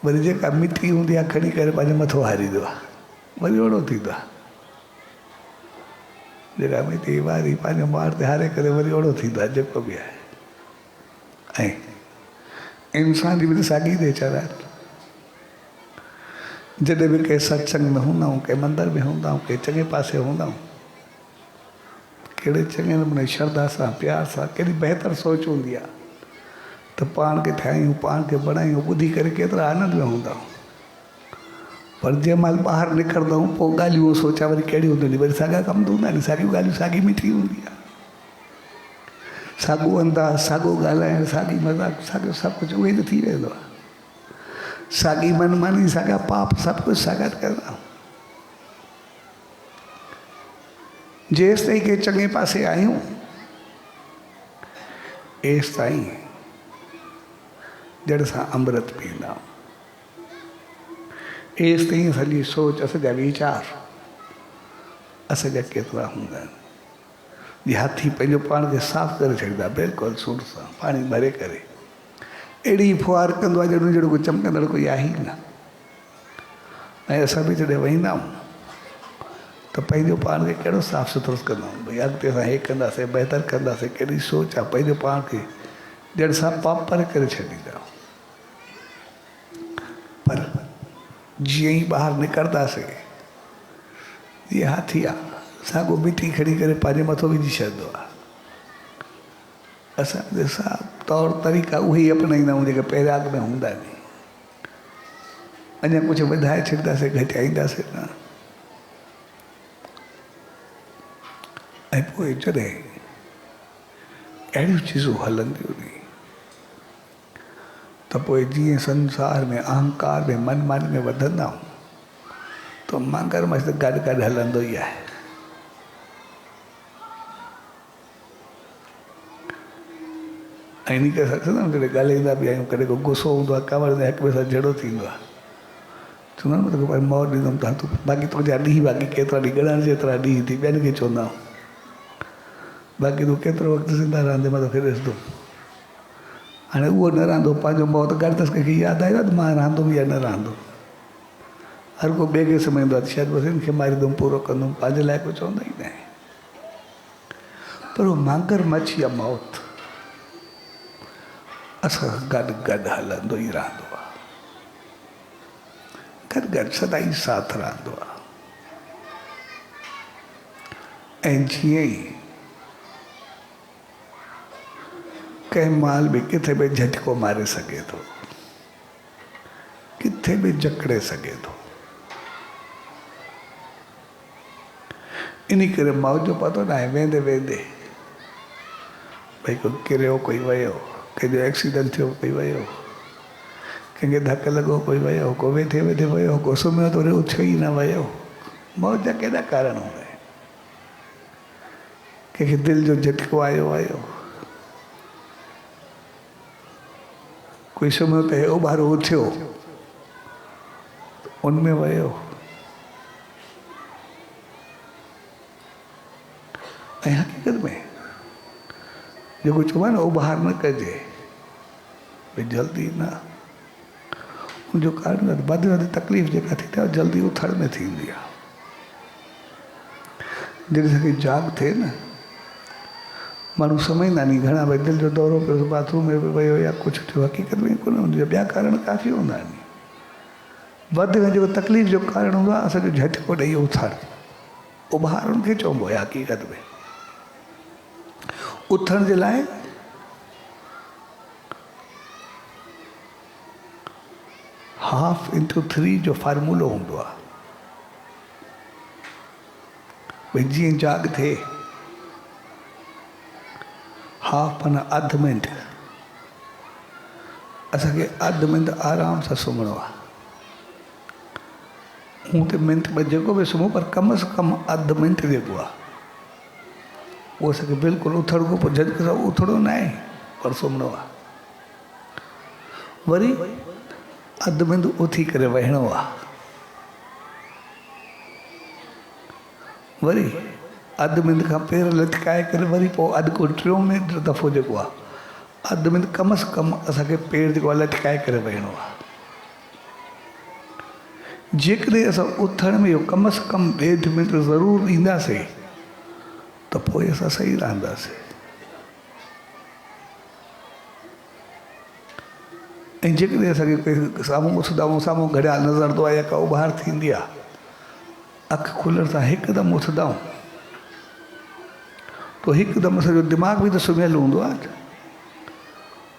वरी जेका मिटी हूंदी आहे खणी करे पंहिंजो मथो हारींदो आहे वरी ओड़ो थींदो आहे जेका मिटी वारी पंहिंजो मार ते हारे करे वरी ओड़ो थींदो आहे जेको बि आहे ऐं इंसान जी बि त साॻी नेचर आहे जॾहिं बि कंहिं सत्संग में हूंदा आहियूं, कंहिं मंदर में हूंदा आहियूं, कंहिं चङे पासे हूंदा आहियूं, कहिड़े चङे नमूने श्रद्धा सां प्यार सां केॾी बहितर सोच हूंदी आहे त पाण खे ठाहियूं, पाण खे बणायूं, ॿुधी करे केतिरा आनंद में हूंदा आहियूं। पर जंहिं महिल ॿाहिरि निकिरंदा आहियूं पोइ ॻाल्हियूं सोचा वरी कहिड़ियूं हूंदियूं आहिनि, वरी साॻा कम हूंदा आहिनि, साॻियूं ॻाल्हियूं साॻी मिठी हूंदी आहे, साॻियो अंदाज़, साॻियो ॻाल्हाइणु, साॻी मज़ाक, साॻियो सभु कुझु उहे ई थी वेंदो आहे। साॻी मनमानी, साॻा पाप, सभु कुझु साॻा कंदा। जेसि ताईं के चङे पासे आहियूं एसि ताईं जड़ सां अमृत पींदा आहियूं, एसि ताईं असांजी सोच, असांजा वीचार असांजा केतिरा हूंदा आहिनि। जीअं हाथी पंहिंजो पाण खे साफ़ु करे छॾींदा, बिल्कुलु सूर सां पाणी भरे करे अहिड़ी फुहार कंदो आहे ॼणो जहिड़ो कोई चमकंदड़ कोई आहे ई न। ऐं असां बि जॾहिं वेंदा आहियूं त पंहिंजो पाण खे कहिड़ो साफ़ु सुथिरो कंदा आहियूं, भई अॻिते असां हे कंदासीं, बहितर कंदासीं, कहिड़ी सोच आहे, पंहिंजो पाण खे जड़ सां पाप परे करे छॾींदा। पर जीअं ई ॿाहिरि निकिरंदासीं, जीअं हाथी आहे साॻियो मिटी खणी करे पंहिंजे मथां विझी छॾींदो आहे। असां साफ़ु तौर तरीक़ा उहे ई अपनाईंदा आहियूं जेके पहिरियां अॻ में हूंदा आहिनि। अञा कुझु वधाए छॾींदासीं, घटाईंदासीं न। ऐं पोइ जॾहिं अहिड़ियूं चीज़ूं हलंदियूं नी त पोइ जीअं संसार में अहंकार में मनमानी में वधंदा आहियूं त मगरमच्छ त गॾु गॾु हलंदो ई आहे। ऐं इन करे असां जॾहिं ॻाल्हाईंदा बि आहियूं, कॾहिं को गुस्सो हूंदो आहे, कवर हिक ॿिए सां जहिड़ो थींदो आहे, चवंदा आहिनि तोखे भाई मौत ॾींदुमि त तूं बाक़ी तुंहिंजा ॾींहं बाक़ी केतिरा ॾींहं ॻणण जेतिरा ॾींहं थी ॿियनि खे चवंदा आहियूं, बाक़ी तूं केतिरो वक़्तु ज़िंदा रहंदे मां तोखे ॾिसंदुमि। हाणे उहो न रहंदो, पंहिंजो मौत गॾु अथसि, कंहिंखे यादि आयो त मां रहंदुमि या न रहंदुमि। हर को ॿिए खे सम्झंदो आहे शायदि बसि हिनखे मारींदुमि, पूरो कंदुमि, पंहिंजे लाइ कुझु चवंदा ई न आहे। पर उहो मगरमच्छ या मौत असां गॾु गॾु हलंदो ई रहंदो आहे, गॾु गॾु सदाई साथ रहंदो आहे। ऐं जीअं ई कंहिं महिल बि किथे बि झटको मारे सघे थो, किथे बि जकड़े सघे थो। इन करे मौत जो पतो न आहे, वेंदे वेंदे भई कोई किरियो, कोई वियो, कंहिंजो एक्सीडेंट थियो, कोई वियो, कंहिंखे धकु लॻो, कोई वियो, को वेठे वेठे वियो, को सुम्हियो त वरी उथियो ई न वियो। मौत जा केॾा कारण हूंदा आहिनि। कंहिंखे दिलि जो झटको आयो आयो, कोई सुम्हियो त उभारो उथियो, उनमें वियो। ऐं हक़ीक़त में जेको चइबो आहे न उभार न कजे, भई जल्दी न, उनजो कारण वधि वधि तकलीफ़ जेका थींदी आहे जल्दी उथण में थींदी आहे। जॾहिं असांखे जाग थिए न, माण्हू सम्झंदा नी घणा भई दिलि जो दौरो पियो, बाथरूम में वियो या कुझु थियो, हक़ीक़त में कोन हुनजा ॿिया कारण काफ़ी हूंदा आहिनि। वधि में जेको तकलीफ़ जो कारण हूंदो आहे असांजो झटको ॾेई उथणु, उभार उनखे चइबो आहे हक़ीक़त में। उथण जे लाइ हाफ इंटू 3 जो फार्मूलो हूंदो आहे। भई जीअं जाग थिए हाफ माना अधु मिंट, असांखे अधु मिंट आराम सां सुम्हणो आहे। हूं त मिंट में जेको बि सुम्हूं, पर कम से कम अधु मिंट जेको आहे उहो असांखे बिल्कुलु उथण खां पोइ झटिके सां उथणो न आहे, पर सुम्हणो आहे। वरी अधु मिंट उथी करे वेहणो आहे, वरी अधु मिंट खां पेर लटकाए करे वरी पोइ अधु को टियों मिंट दफ़ो जेको आहे अधु मिंट कम से कम असांखे पेर जेको आहे लटकाए करे वेहणो आहे। जेकॾहिं असां उथण में इहो कम से कम 1.5 मिंट ज़रूरु ॾींदासीं त पोइ असां सही रहंदासीं। ऐं जेकॾहिं असांखे कोई साम्हूं उथंदा आहियूं, साम्हूं घड़ियाल नज़र आहे या का उभार थींदी आहे, अखि खुलण सां हिकदमि उथंदा आहियूं, तो हिकदमि असांजो दिमाग़ बि त सुम्हियल हूंदो आहे।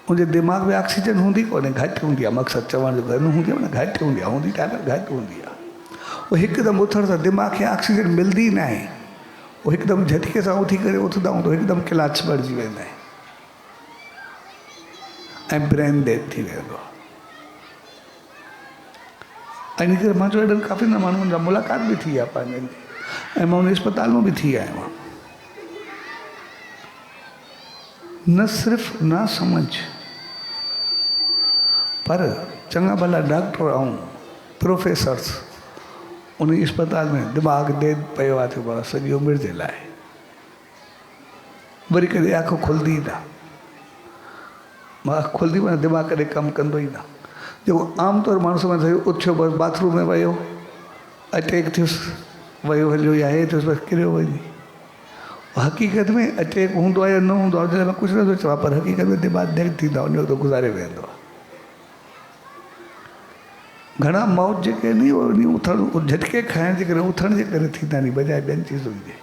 उनजे दिमाग़ में ऑक्सीजन हूंदी कोन्हे, घटि हूंदी आहे। मक़सदु चवण जो न हूंदी आहे न, घटि हूंदी आहे, हूंदी टाइम घटि हूंदी आहे। उहो हिकदमि उथण सां दिमाग़ खे ऑक्सीजन मिलंदी न आहे। उहो हिकदमि झटके सां उथी करे उथंदा आहियूं त हिकदमि क्लाच बढ़िजी वेंदा आहिनि ऐं ब्रेन डेड थी वेंदो आहे। इन करे मां चयो एॾनि काफ़ी न माण्हुनि सां मुलाक़ात बि थी आहे पंहिंजनि, ऐं मां उन अस्पताल में बि थी आयो आहियां। न सिर्फ़ु ना समझ, पर चङा भला डॉक्टर ऐं प्रोफेसर्स उन अस्पताल में दिमाग़ डेड पियो आहे थियो सॼी उमिरि जे लाइ। वरी कॾहिं अखि खुलंदी न, मां अखि खुलंदी माना दिमाग़ कॾहिं कमु कंदो ई न। जेको आमतौरु माण्हू सम्झंदा आहियूं, उथियो बसि बाथरूम में वियो, अटैक थियुसि, वियो हलियो या हे थियुसि, बसि किरियो वञी। हक़ीक़त में अटैक हूंदो आहे या न हूंदो आहे जॾहिं मां कुझु नथो चवां, पर हक़ीक़त में दिमाग़ डेड थींदा उन वक़्तु गुज़ारे वेंदो आहे। घणा मौत जेके नी उथण झटके खाइण जे करे उथण जे करे थींदा नी, बजाए ॿियनि चीज़ुनि जे।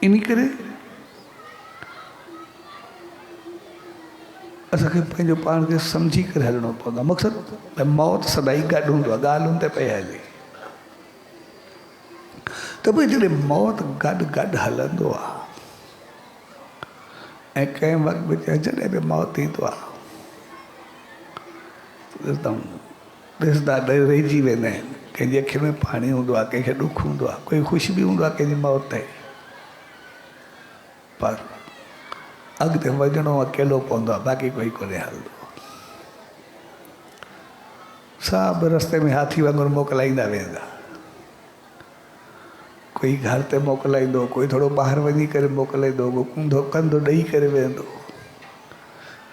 इन करे असांखे पंहिंजो पाण खे सम्झी करे हलणो पवंदो आहे। मक़सदु मौत सदाई गॾु हूंदो आहे, ॻाल्हि हुन ते पई हले। त भई जॾहिं मौत गॾु गॾु हलंदो आहे ऐं कंहिं वक़्तु बि जॾहिं बि मौत ईंदो आहे, ॾिसंदा रहिजी वेंदा आहिनि। कंहिंजी अखियुनि में पाणी हूंदो आहे, कंहिंखे ॾुखु हूंदो आहे, कोई ख़ुशी बि हूंदो आहे कंहिंजी मौत ते, पर अॻिते वञिणो अकेलो पवंदो आहे, बाक़ी कोई कोन्हे हलंदो। सभु रस्ते में हाथी वांगुरु मोकिलाईंदा वेंदा, कोई घर ते मोकिलाईंदो, कोई थोरो ॿाहिरि वञी करे मोकिलाईंदो, को कुंधो कंधो ॾेई करे वेंदो,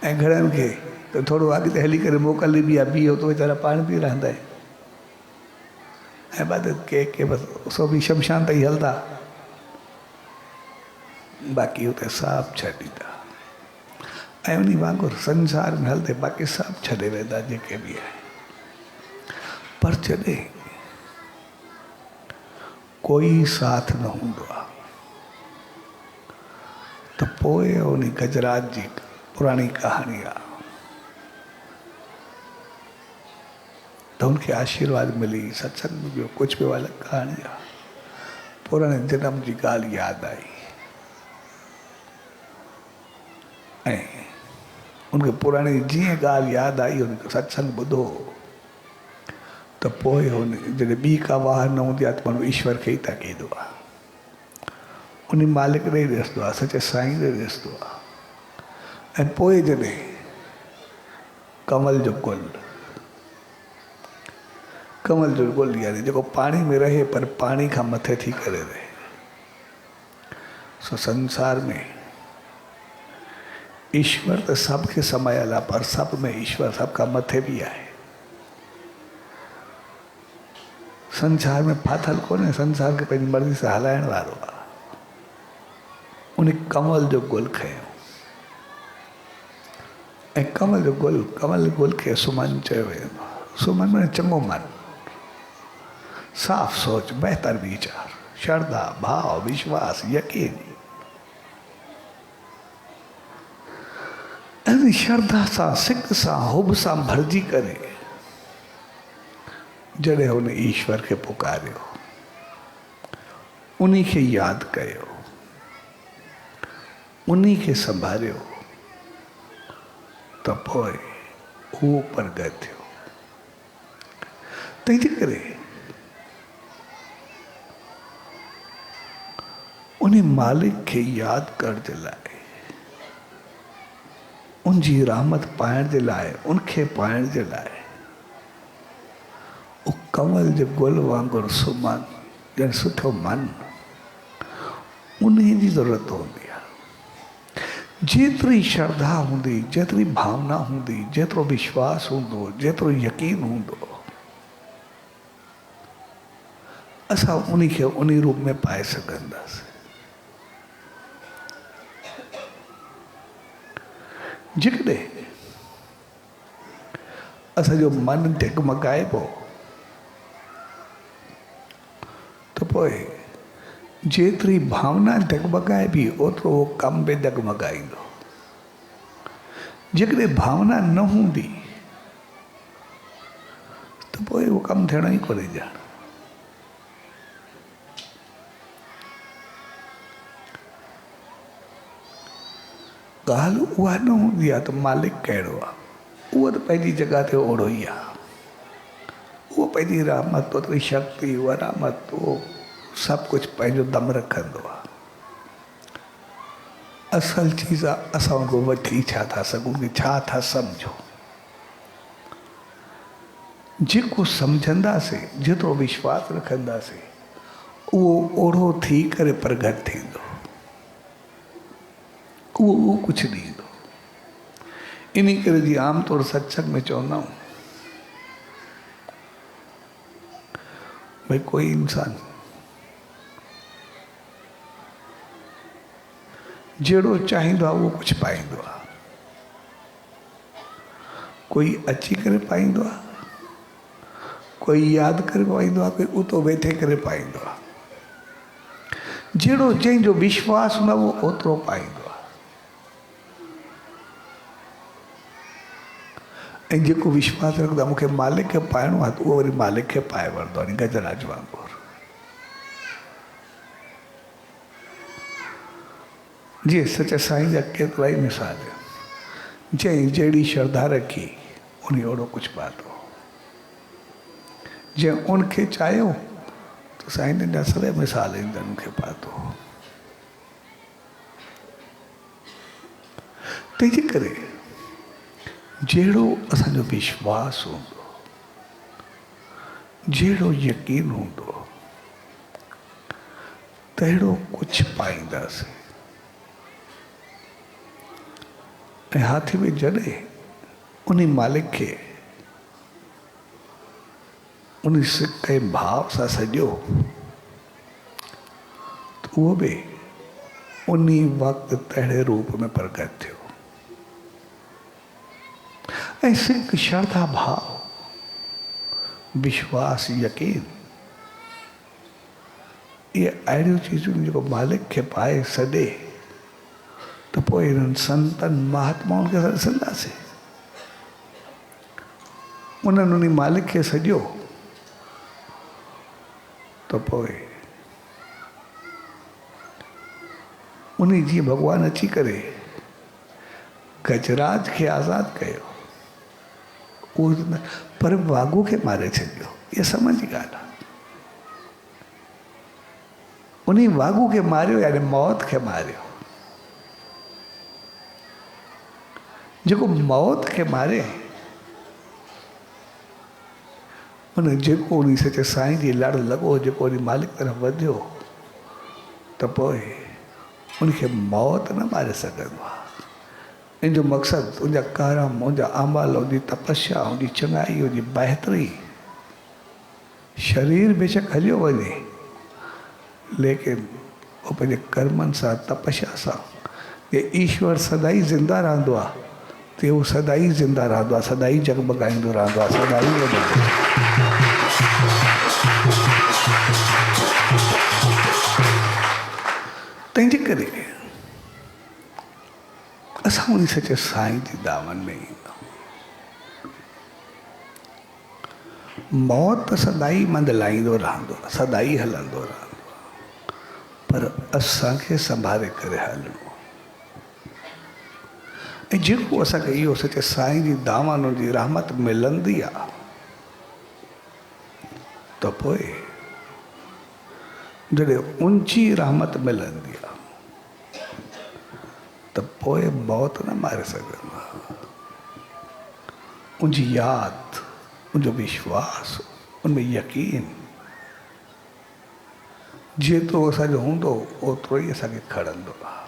ऐं घणनि खे त थोरो अॻिते हली करे मोकिलींदी आहे, बीहो त वीचारा पाणी पी रहंदा आहिनि। ऐं बाद के बसि सो बि शमशान ताईं हलंदा, बाक़ी हुते सभु छॾींदा। ऐं उन वांगुरु संसार में हलंदे बाक़ी सभु छॾे वेंदा जेके बि आहे। पर जॾहिं कोई साथ न हूंदो आहे त पोइ उन गजराज जी पुराणी कहाणी आहे त उनखे आशीर्वाद मिली, सत्संग में ॿियो कुझु ॿियो अलॻि कहाणी आहे। पुराणे जनम जी ॻाल्हि यादि आई ऐं उनखे पुराणी जीअं ॻाल्हि यादि आई, उनखे सत्संग ॿुधो त पोइ हुन जॾहिं ॿी का वाह न हूंदी आहे त माण्हू ईश्वर खे ई ताकींदो आहे, उन मालिक ॾे ॾिसंदो आहे, सचे साईं ॾे ॾिसंदो आहे। ऐं पोइ जॾहिं कमल जो गुल यानी जेको पाणी में रहे पर पाणी खां मथे थी करे रहे, सो संसार में ईश्वर त सभ खे समायल आहे, पर सभ में ईश्वर सभ खां मथे बि आहे। संसार में फाथल कोन्हे, संसार खे पंहिंजी मर्ज़ी सां हलाइण वारो आहे। उन कमल जो गुल खयो ऐं कमल गुल खे सुमन चयो वेंदो आहे। सुमन माने चङो मन, साफ़ सोच, बहितर वीचार, श्रद्धा, भाव, विश्वास, यकीन। ऐं श्रद्धा सां, सिक सां, हुब सां भरिजी करे जॾहिं हुन ईश्वर खे पुकारियो, उन्ही खे यादि कयो, उन्ही खे संभालियो, त पोइ उहो प्रगट थियो। तंहिंजे करे उन मालिक खे यादि करण जे लाइ, उनजी रहमत पाइण जे लाइ, उनखे पाइण जे लाइ कमल जे गुल वांगुरु सुमन ॼण सुठो मन, उन जी ज़रूरत हूंदी आहे। जेतिरी श्रद्धा हूंदी, जेतिरी भावना हूंदी, जेतिरो विश्वास हूंदो, जेतिरो यकीन हूंदो, असां उन खे उन रूप में पाए सघंदासीं। जेकॾहिं असांजो मन डगमगाए पियो त पोइ जेतिरी भावना डगमगाए बि ओतिरो उहो कम बि डगमगाईंदो। जेकॾहिं भावना न हूंदी त पोइ उहो कमु थियणो ई कोन्हे ॼाण। ॻाल्हि उहा न हूंदी आहे त मालिक कहिड़ो आहे, उहो त पंहिंजी जॻह ते ओड़ो ई आहे। उहो पंहिंजी रहमत, ओतिरी शक्ति, उहा रहमत, उहो सभु कुझु पंहिंजो दम रखंदो आहे। असल चीज़ आहे असां उनखां वठी छा था सघूं, कि छा था सम्झो। जेको सम्झंदासीं, जेतिरो विश्वास रखंदासीं, उहो ओढ़ो थी करे प्रगट थींदो, उहो कुझु ॾींदो। इन करे जीअं आमतौर सत्संग में चवंदा आहियूं भई कोई इंसान जहिड़ो चाहींदो आहे उहो कुझु पाईंदो आहे। कोई अची करे पाईंदो आहे, कोई यादि करे पाईंदो आहे, कोई उतो वेठे करे पाईंदो आहे। जहिड़ो जंहिंजो विश्वास हूंदो आहे उहो ओतिरो पाईंदो आहे। ऐं जेको विश्वास रखंदो आहे मूंखे मालिक खे पाइणो आहे त उहो वरी मालिक खे पाए वठंदो आहे, गजराज वांगुरु। जीअं सच साईं जा केतिरा ई मिसाल आहिनि। जंहिं जहिड़ी श्रद्धा रखी उन ओड़ो कुझु पातो। जंहिं उनखे चाहियो त साईं जा सभई मिसाल ईंदा उनखे पातो। तंहिंजे करे जहिड़ो असांजो विश्वास हूंदो, जहिड़ो यकीन हूंदो, तहिड़ो कुझु पाईंदासीं। ऐं हाथी में जॾहिं उन मालिक खे उन सिक ऐं भाव सां सॼो त उहो बि उन वक़्तु तहिड़े रूप में प्रगट थियो। ऐं सिक श्रद्धा भाव, विश्वास, यकीन, इहे अहिड़ियूं चीज़ूं जेको मालिक खे पाए सॾे त पोइ हिननि संतनि महात्माउनि खे ॾिसंदासीं। उन्हनि उन मालिक खे सॼो त पोइ उन जीअं भॻवानु अची करे गजराज खे आज़ादु कयो, उहो पर वाघू खे मारे छॾियो। इहा समझ जी ॻाल्हि आहे। उन वाघू खे मारियो यानी मौत खे मारियो। जेको मौत खे मारे उन जेको उन सचे साईं जी लड़ लॻो, जेको उन मालिक तरफ़ वधियो त पोइ उनखे मौत न मारे सघंदो आहे। इन जो मक़सदु उनजा करम, उनजा अमल, उनजी तपस्या, उनजी चङाई, उनजी बहितरी, शरीर बेशक हलियो वञे लेकिन वो पंहिंजे कर्मनि सां, तपस्या सां, ये ईश्वर सदाई ज़िंदा रहंदो आहे त उहो सदाई ज़िंदा रहंदो आहे, सदाई जगमगाईंदो रहंदो आहे, सदाई वधंदो। तंहिंजे करे असां उन सचे साईं जी दामन में ईंदा। मौत सदाई मंदलाईंदो रहंदो आहे, सदाई हलंदो रहंदो आहे, पर असांखे संभाले करे हलणो। ऐं जेको असांखे इहो सचे साईं जी दामन जी रहमत मिलंदी आहे त पोइ जॾहिं ऊंची रहमत मिलंदी आहे त पोइ मौत न मारे सघंदो आहे। उनजी यादि, उनजो विश्वास, उनमें यकीन जेतिरो असांजो हूंदो ओतिरो ई असांखे खणंदो आहे।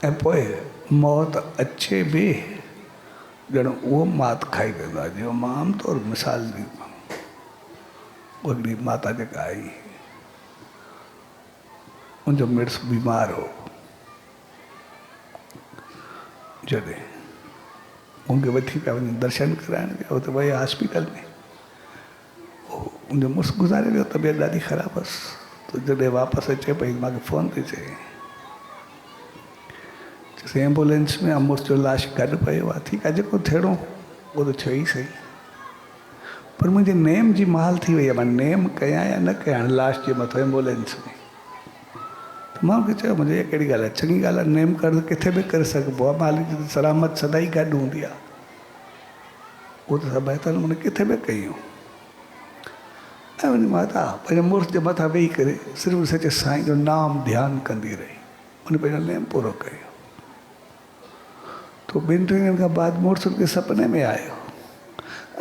ऐं पोइ मौत अचे बि ॼण उहो मात खाई वेंदो आहे। जीअं मां आमतौर मिसाल ॾींदो आहियां, हिकिड़ी माता जेका आई, उनजो मिड़स बीमार हो, जॾहिं उनखे वठी पिया वञनि दर्शन कराइण विया हुते वई हॉस्पिटल में उनजो मुड़ुसु गुज़ारे वियो तबियत ॾाढी ख़राबु हुअसि त जॾहिं वापसि अचे पई मूंखे फ़ोन थी चए एम्बुलेंस में मुड़ुस जो लाश गॾु पियो आहे ठीकु आहे जेको थियणो उहो त थियो ई सही पर मुंहिंजे नेम जी माल थी वई आहे मां नेम कयां या न कयां लाश जे मथां एम्बुलेंस में त मां मूंखे चयो मुंहिंजे इहा कहिड़ी ॻाल्हि आहे चङी ॻाल्हि आहे नेम कर त किथे बि करे सघिबो आहे मालिक जी सलामत सदाई गॾु हूंदी आहे उहो त सभु बहितर नमूने किथे बि कयूं ऐं उन माता पंहिंजे मुड़ुस जे मथां वेही करे सिर्फ़ु सचे साईं जो नाम ध्यानु कंदी रही उन पंहिंजो नेम पूरो कयो तो 2-3 ॾींहंनि खां बाद मुड़ुस खे सपने में आयो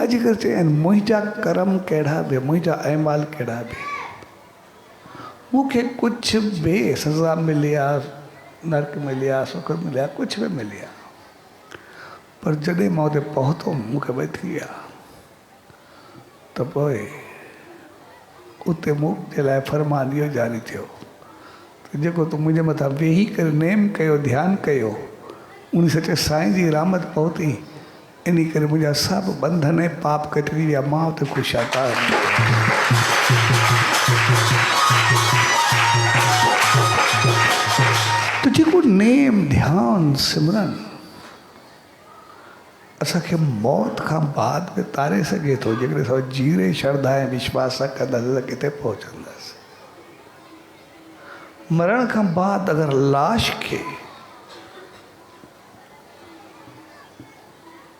अॼुकल्ह चयनि मुंहिंजा कर्म कहिड़ा बि मुंहिंजा अहमाल कहिड़ा बि मूंखे कुझु बि सज़ा मिली आहे नर्क मिली आहे सुख मिलिया कुझु बि मिली आहे पर जॾहिं मां हुते पहुतुमि मूंखे बि थी विया त पोइ उते मुंहिंजे लाइ फरमान इहो जारी थियो त जेको तूं मुंहिंजे मथां वेही करे नेम कयो ध्यानु कयो उन सचे साईं जी रहमत पहुती इन करे मुंहिंजा सभु बंधन ऐं पाप कटिजी विया मां हुते ख़ुशि आहियां त जेको नेम ध्यानु सिमरन असांखे मौत खां बाद में तारे सघे थो जेकॾहिं असां जीरे श्रद्धा ऐं विश्वास सां कंदासीं त किथे पहुचंदासीं मरण खां बाद अगरि लाश खे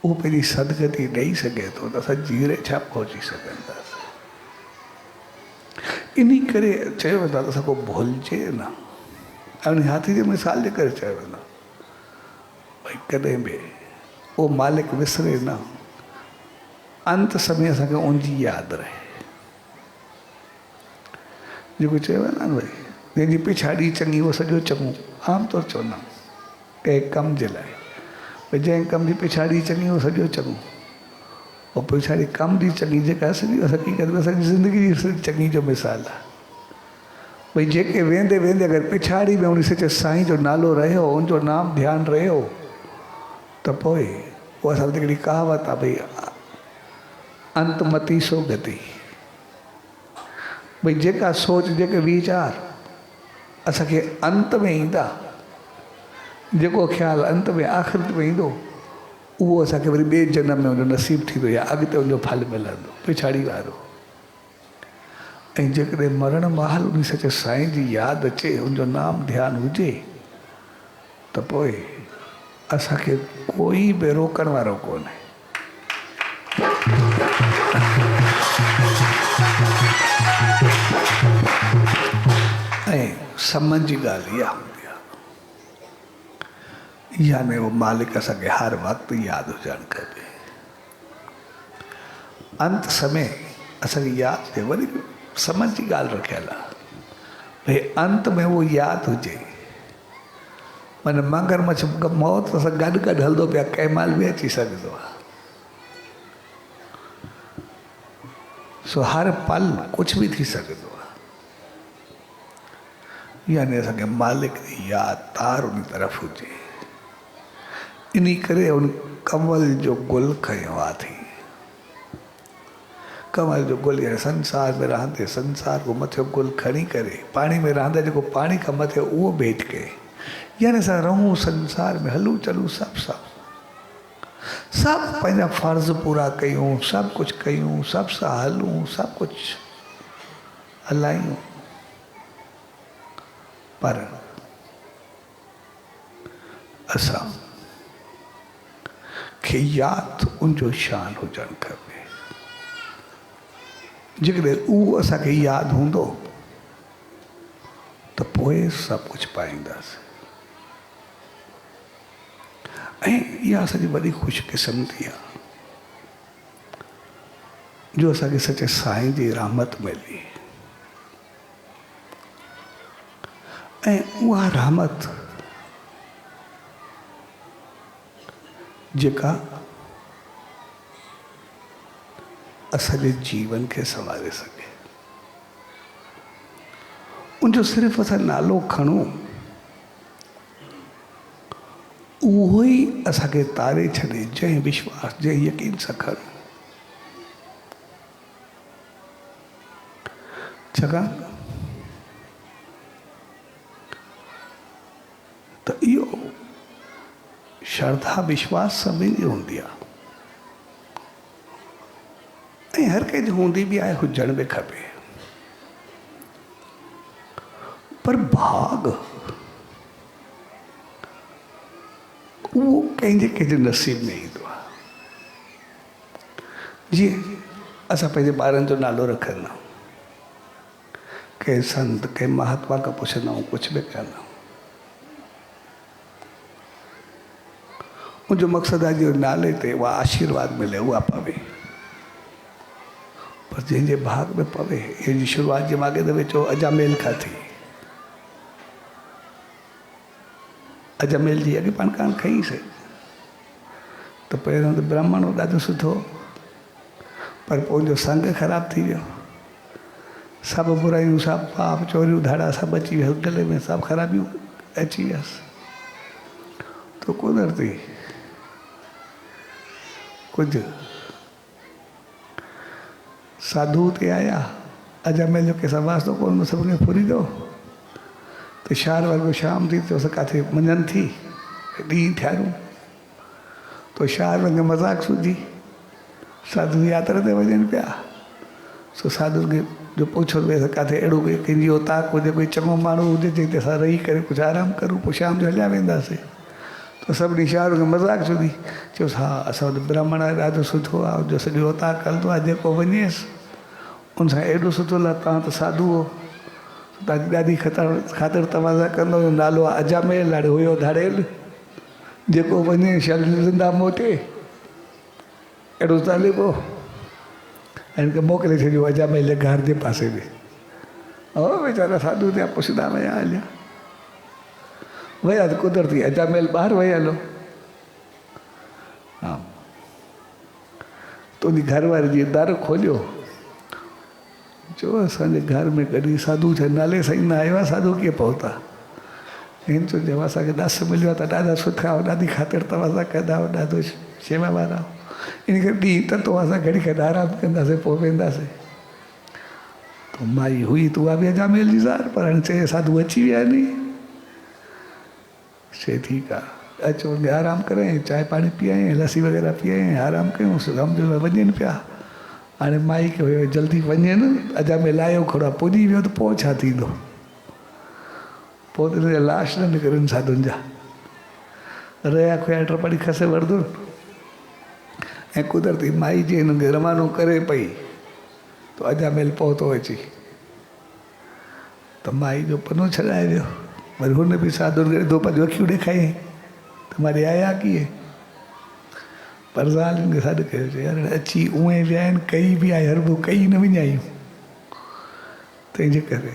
उहो पंहिंजी सदगति ॾेई सघे थो त असां जीरे छा पहुची सघंदासीं इन करे चयो वेंदो आहे त असां को भुलिजे न ऐं उन हाथी जे मिसाल जे करे चयो वेंदो आहे भई कॾहिं बि उहो मालिक विसरे न अंत समय असांखे उनजी यादि रहे जेको चयो आहे न भई जंहिंजी पिछाड़ी चङी उहो सॼो चङो आमतौरु चवंदा कंहिं कम जे लाइ भई जंहिं कम जी पिछाड़ी चङी उहो सॼो चङो ऐं पिछाड़ी कम जी चङी जेका सॼी हक़ीक़त में असांजी ज़िंदगी जी चङी जो मिसाल आहे भई जेके वेंदे वेंदे अगरि पिछाड़ी में उन सचे साईं जो नालो रहियो उनजो नाम ध्यानु रहियो त पोइ उहा असां वटि हिकिड़ी कहावत आहे भई अंतमती सो गति भई जेका सोच जेके वीचार असांखे अंत में ईंदा जेको ख़्यालु अंत में आख़िरत में ईंदो उहो असांखे वरी ॿिए जनम में उनजो नसीबु थींदो या अॻिते उनजो फल मिलंदो पिछाड़ी वारो ऐं जेकॾहिं मरण महिल उन सचे साईं जी यादि अचे उनजो नाम ध्यानु हुजे त पोइ असांखे कोई बि रोकण वारो कोन्हे ऐं सम्झ जी ॻाल्हि इहा हूंदी आहे याने उहो मालिक असांखे हर वक़्तु यादि हुजणु खपे अंत समय असांखे यादि थिए वरी सम्झ जी ॻाल्हि रखियलु आहे भई अंत में उहो यादि हुजे माना मगरमच्छ मौत सां गॾु गॾु हलंदो पिया कंहिं महिल बि अची सघंदो आहे सो हर पल कुझु बि थी सघंदो आहे यानी असांखे मालिक जी यादि तार उन तरफ़ हुजे इन करे उन कमल जो गुल खयो आहे थी कमल जो गुल यानी संसार में रहंदे संसार को मथे गुल खणी करे पाणी में रहंदे जेको पाणी खां मथे उहो भेट कये यानी असां रहूं संसार में हलूं चलूं सभु पंहिंजा फ़र्ज़ पूरा कयूं सभु कुझु कयूं सभु सां हलूं सभु कुझु हलायूं पर असां खे यादि उनजो शान हुजणु खपे जेकॾहिं उहो असांखे यादि हूंदो त पोइ सभु कुझु पाईंदासीं ऐं इहा असांजी वॾी ख़ुशकिस्मती आहे जो असांखे सचे साईं जी रहमत मिली ऐं उहा रहमत जेका असांजे जीवन खे संवारे सघे उनजो सिर्फ़ु असां नालो खणूं उहो ई असांखे तारे छॾे जंहिं विश्वास जंहिं यकीन सां खणो। छाकाणि त इहो श्रद्धा विश्वास सभिनी जी हूंदी आहे ऐं हर कंहिंजी हूंदी बि आहे, हुजण बि खपे। पर भाग उहो कंहिंजे कंहिंजे नसीब में ईंदो आहे। जीअं असां पंहिंजे ॿारनि जो नालो रखंदा आहियूं, कंहिं संत कंहिं महात्मा खां पुछंदा आहियूं, कुझु बि कंदा आहियूं। मुंहिंजो मक़सदु आहे जो नाले ते उहा आशीर्वाद मिले, उहा पवे। पर जंहिंजे भाग में पवे, हिन जी शुरूआत जे माॻे दफ़े चयो अजामेल खां थी। अजमेल जी अॻे पाण कान खईंसीं त पहिरियों त ब्राह्मण हो ॾाढो सुठो, पर पोइ जो संग ख़राबु थी वियो। सभु बुरायूं, सभु पाप, चोरियूं धाड़ा सभु अची विया, गले में सभु ख़राबियूं अची वियसि। तो कुदरती कुझु साधू ते आया, अजमेल जो कंहिंसां वास्तो कोन, सभिनी खे फुरी दो त शार वर्गो शाम थी तो किथे मंझंदि थी, ॾींहुं थियारूं तो शार वर्ग मज़ाक सूझी, साधु यात्रा ते वञनि पिया। सो साधु खे जो पुछो त किथे अहिड़ो कंहिंजी औताक हुजे, कोई चङो माण्हू हुजे जंहिं ते असां रही करे कुझु आराम करूं, पोइ शाम जो हलिया वेंदासीं। तो सभिनी शार खे मज़ाक सूझी, चयोसि हा असां वटि ब्राह्मण आहे, ॾाढो सुठो आहे, जो सॼो औताक हलंदो आहे, जेको वञेसि उन सां एॾो सुठो लॻो। तव्हां त साधु हो, तव्हांजी ॾाढी ख़ातिर तवाज़ा कंदो, नालो आहे अजामेल, ॾाढो हुयो धाड़ेल, जेको वञे शल ज़िंदा मोटे, अहिड़ो चाले पोइ हिनखे मोकिले छॾियो अजामेल जे घर जे पासे में। हो वीचारा साधू थिया, पुछंदा विया हलिया, विया त कुदरती अजामेल ॿाहिरि वई हलो। हा तुंहिंजी घरवारी जी दर खोलियो, चयो असांजे घर में कॾहिं साधू थिया, नाले सां ई न आयो आहे, साधू कीअं पहुता। हिन चयो असांखे ॾस मिलियो आहे त ॾाढा सुठा हो, ॾाढी ख़ातिर तवाज़ा कंदा हो, ॾाढो शेवा वारा हो, इन करे ॾींहुं त तो असां घड़ी खनि आराम कंदासीं, पोइ वेंदासीं। तो माई हुई त उहा बि अजामेल जी ज़ार, पर हाणे चए साधू अची विया नी, चए ठीकु आहे अचो आराम करें, चांहि पाणी पीआई, लस्सी वग़ैरह पीआई, आराम कयूं, सम्झो वञनि पिया। हाणे माई खे हुयो जल्दी वञनि, अजामेल आयो खड़ा पुॼी वियो त पोइ छा थींदो, पोइ त हिनजा लाश न निकिरनि साधुनि जा, रहिया खुया टपड़ी खसे वरदुनि। ऐं कुदरती माई जी हिनखे रवानो करे पई तो अजामेल पहुतो अची, त माई जो पनो छॾाए वियो। वरी हुन बि साधुनि खे ॾिठो, पंहिंजूं अखियूं ॾेखारियईं त मां आया कीअं, पर ज़ालुनि खे सॾु कयो, चई यार अची उहे विया आहिनि, कई बि आहे, हर कई न विञायूं, तंहिंजे करे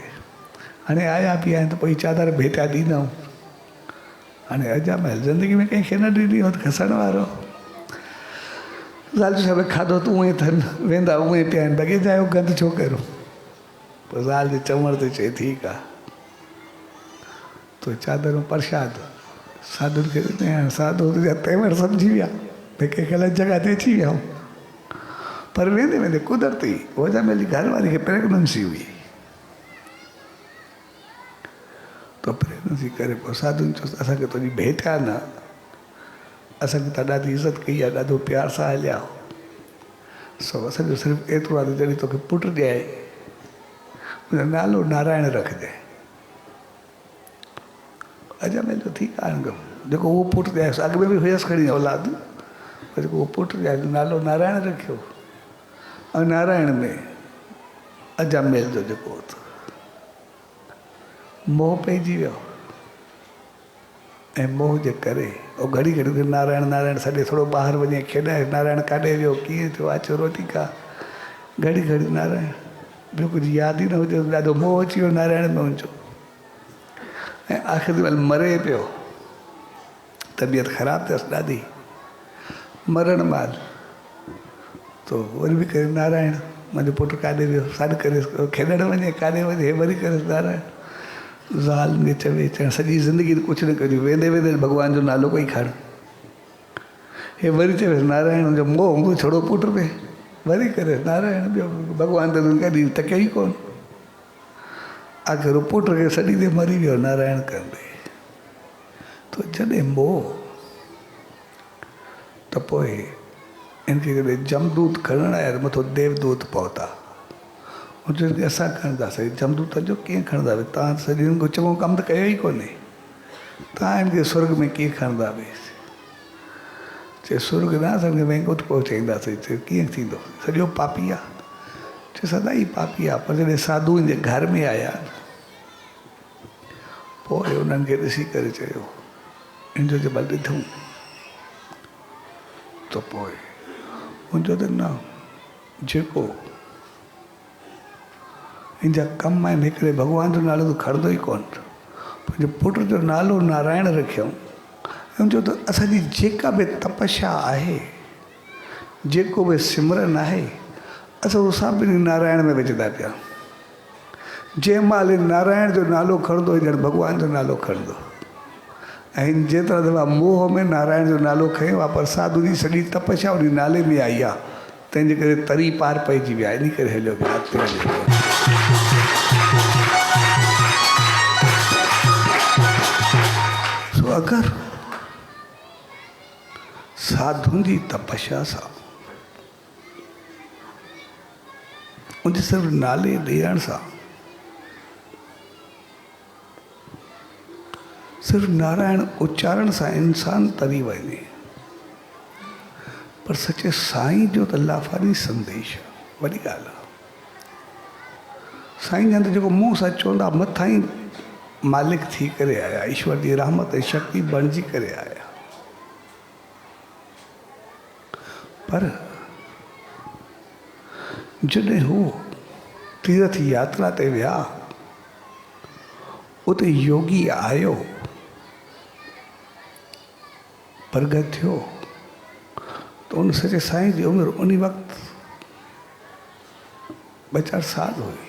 हाणे आया बि आहिनि त पोइ चादर भेटिया ॾींदऊं। हाणे अजामेल ज़िंदगी में कंहिंखे न ॾिनी हो त खसण वारो, ज़ाल सभु खाधो त उहे अथनि, वेंदा उहे पिया आहिनि, बग़ीचा जो गंद छो करो। पोइ ज़ाल जे चवण ते चए ठीकु आहे, तो चादरूं प्रसाद साधुनि खे ॾिनई। साधु तेवर सम्झी विया भई कंहिं ग़लति जॻह ते अची विया। पर वेंदे वेंदे कुदरती अजामेल जी घरवारी खे प्रेगनेंसी हुई, तो प्रेगनेंसी करे पोइ साधुनि चयोसि असांखे तुंहिंजी भेट आहे न, असांखे त ॾाढी इज़त कई आहे, ॾाढो प्यार सां हलिया, सो असांजो सिर्फ़ु एतिरो आहे त जॾहिं तोखे पुटु ॾिए हुनजो नालो नारायण रखिजांइ। अजामेल जो ठीकु आहे, जेको उहो पुटु ॾियासि, अॻु में बि हुयसि खणी औलाद, पर जेको उहो पुटु ॾियासि नालो नारायण रखियो। ऐं नारायण में अजामेल जो जेको मोह पइजी वियो, ऐं मोह जे करे उहो घड़ी घड़ी नारायण नारायण सॾे, थोरो ॿाहिरि वञे खेॾाए, नारायण काॾे वियो, कीअं थियो, अचो रोटी का, घड़ी घड़ी नारायण, ॿियो कुझु यादि ई न हुजे, ॾाढो मोह अची वियो नारायण में हुनजो। ऐं आख़िरी महिल मरे पियो, तबियत ख़राबु थियसि ॾाढी, मरण महिल तो वरी बि करे नारायण, मुंहिंजो पुटु काॾे वियो, सॾु करे खेॾणु वञे, काॾे वञे, वरी करे नारायण। ज़ाल खे चवे चण सॼी ज़िंदगी कुझु न करियो, वेंदे वेंदे भॻवान जो नालो कोई खण। हे वरी चवे नारायण जो मोह हूंदो छोड़ो पुट में, वरी करे नारायण ॿियो भॻवान त कॾहिं तकियो ई कोन। आख़िर पुट खे सॼी ते मरी वियो नारायण कंदे। तो जॾहिं मोह त पोइ इनखे कॾहिं जमदूत खणण आया मथो देवदूत पहुता। हुन चयो की असां खणंदासीं, जमदूत जो कीअं खणंदा? तव्हां सॼी को चङो कमु त कयो ई कोन्हे, तव्हां हिनखे स्वर्ग में कीअं खणंदा? चए स्वर्ग न असांखे वेंकुट पहुचाईंदासीं। चए कीअं थींदो? सॼो पापी आहे। चए सदा ई पापी आहे, पर जॾहिं साधू जे घर में आया पोइ उन्हनि खे ॾिसी करे चयो हिनजो जबल ॾिठूं त पोइ मुंहिंजो त न जेको हिनजा कम आहिनि, हिकिड़े भॻवान जो नालो त खणंदो ई कोन, पंहिंजे पुट जो नालो नारायण रखियऊं। सम्झो त असांजी जेका बि तपस्या आहे, जेको बि सिमरन आहे, असां उहो सभिनी नारायण में विझंदा पिया। जंहिं महिल नारायण जो नालो खणंदो ॼण भॻवान जो नालो खणंदो। ऐं जेतिरा दफ़ा मोह में नारायण जो नालो खयो आहे, पर साधू जी सॼी तपस्या उन नाले में आई आहे, तंहिंजे करे तरी पार पइजी विया, इन करे हलियो पिया अॻिते हलियो पिया। सो अगरि साधुनि जी तपस्या सां उनजे सिर्फ़ु नाले ॾियण सां, सिर्फ़ु नारायण उच्चारण सां इंसान तरी वञे, पर सचे साईं जो त लाफानी संदेश वॾी ॻाल्हि आहे। साईं जन त जेको मुंहं सां चवंदा मथां ई मालिक थी करे आया, ईश्वर जी रहमत ऐं शक्ति बणिजी करे आया। पर जॾहिं हू तीर्थ यात्रा ते विया, उते योगी आयो, प्रगट थियो, तो उन सचे साईं जी उमिरि उन वक़्तु 2-4 साल हुई।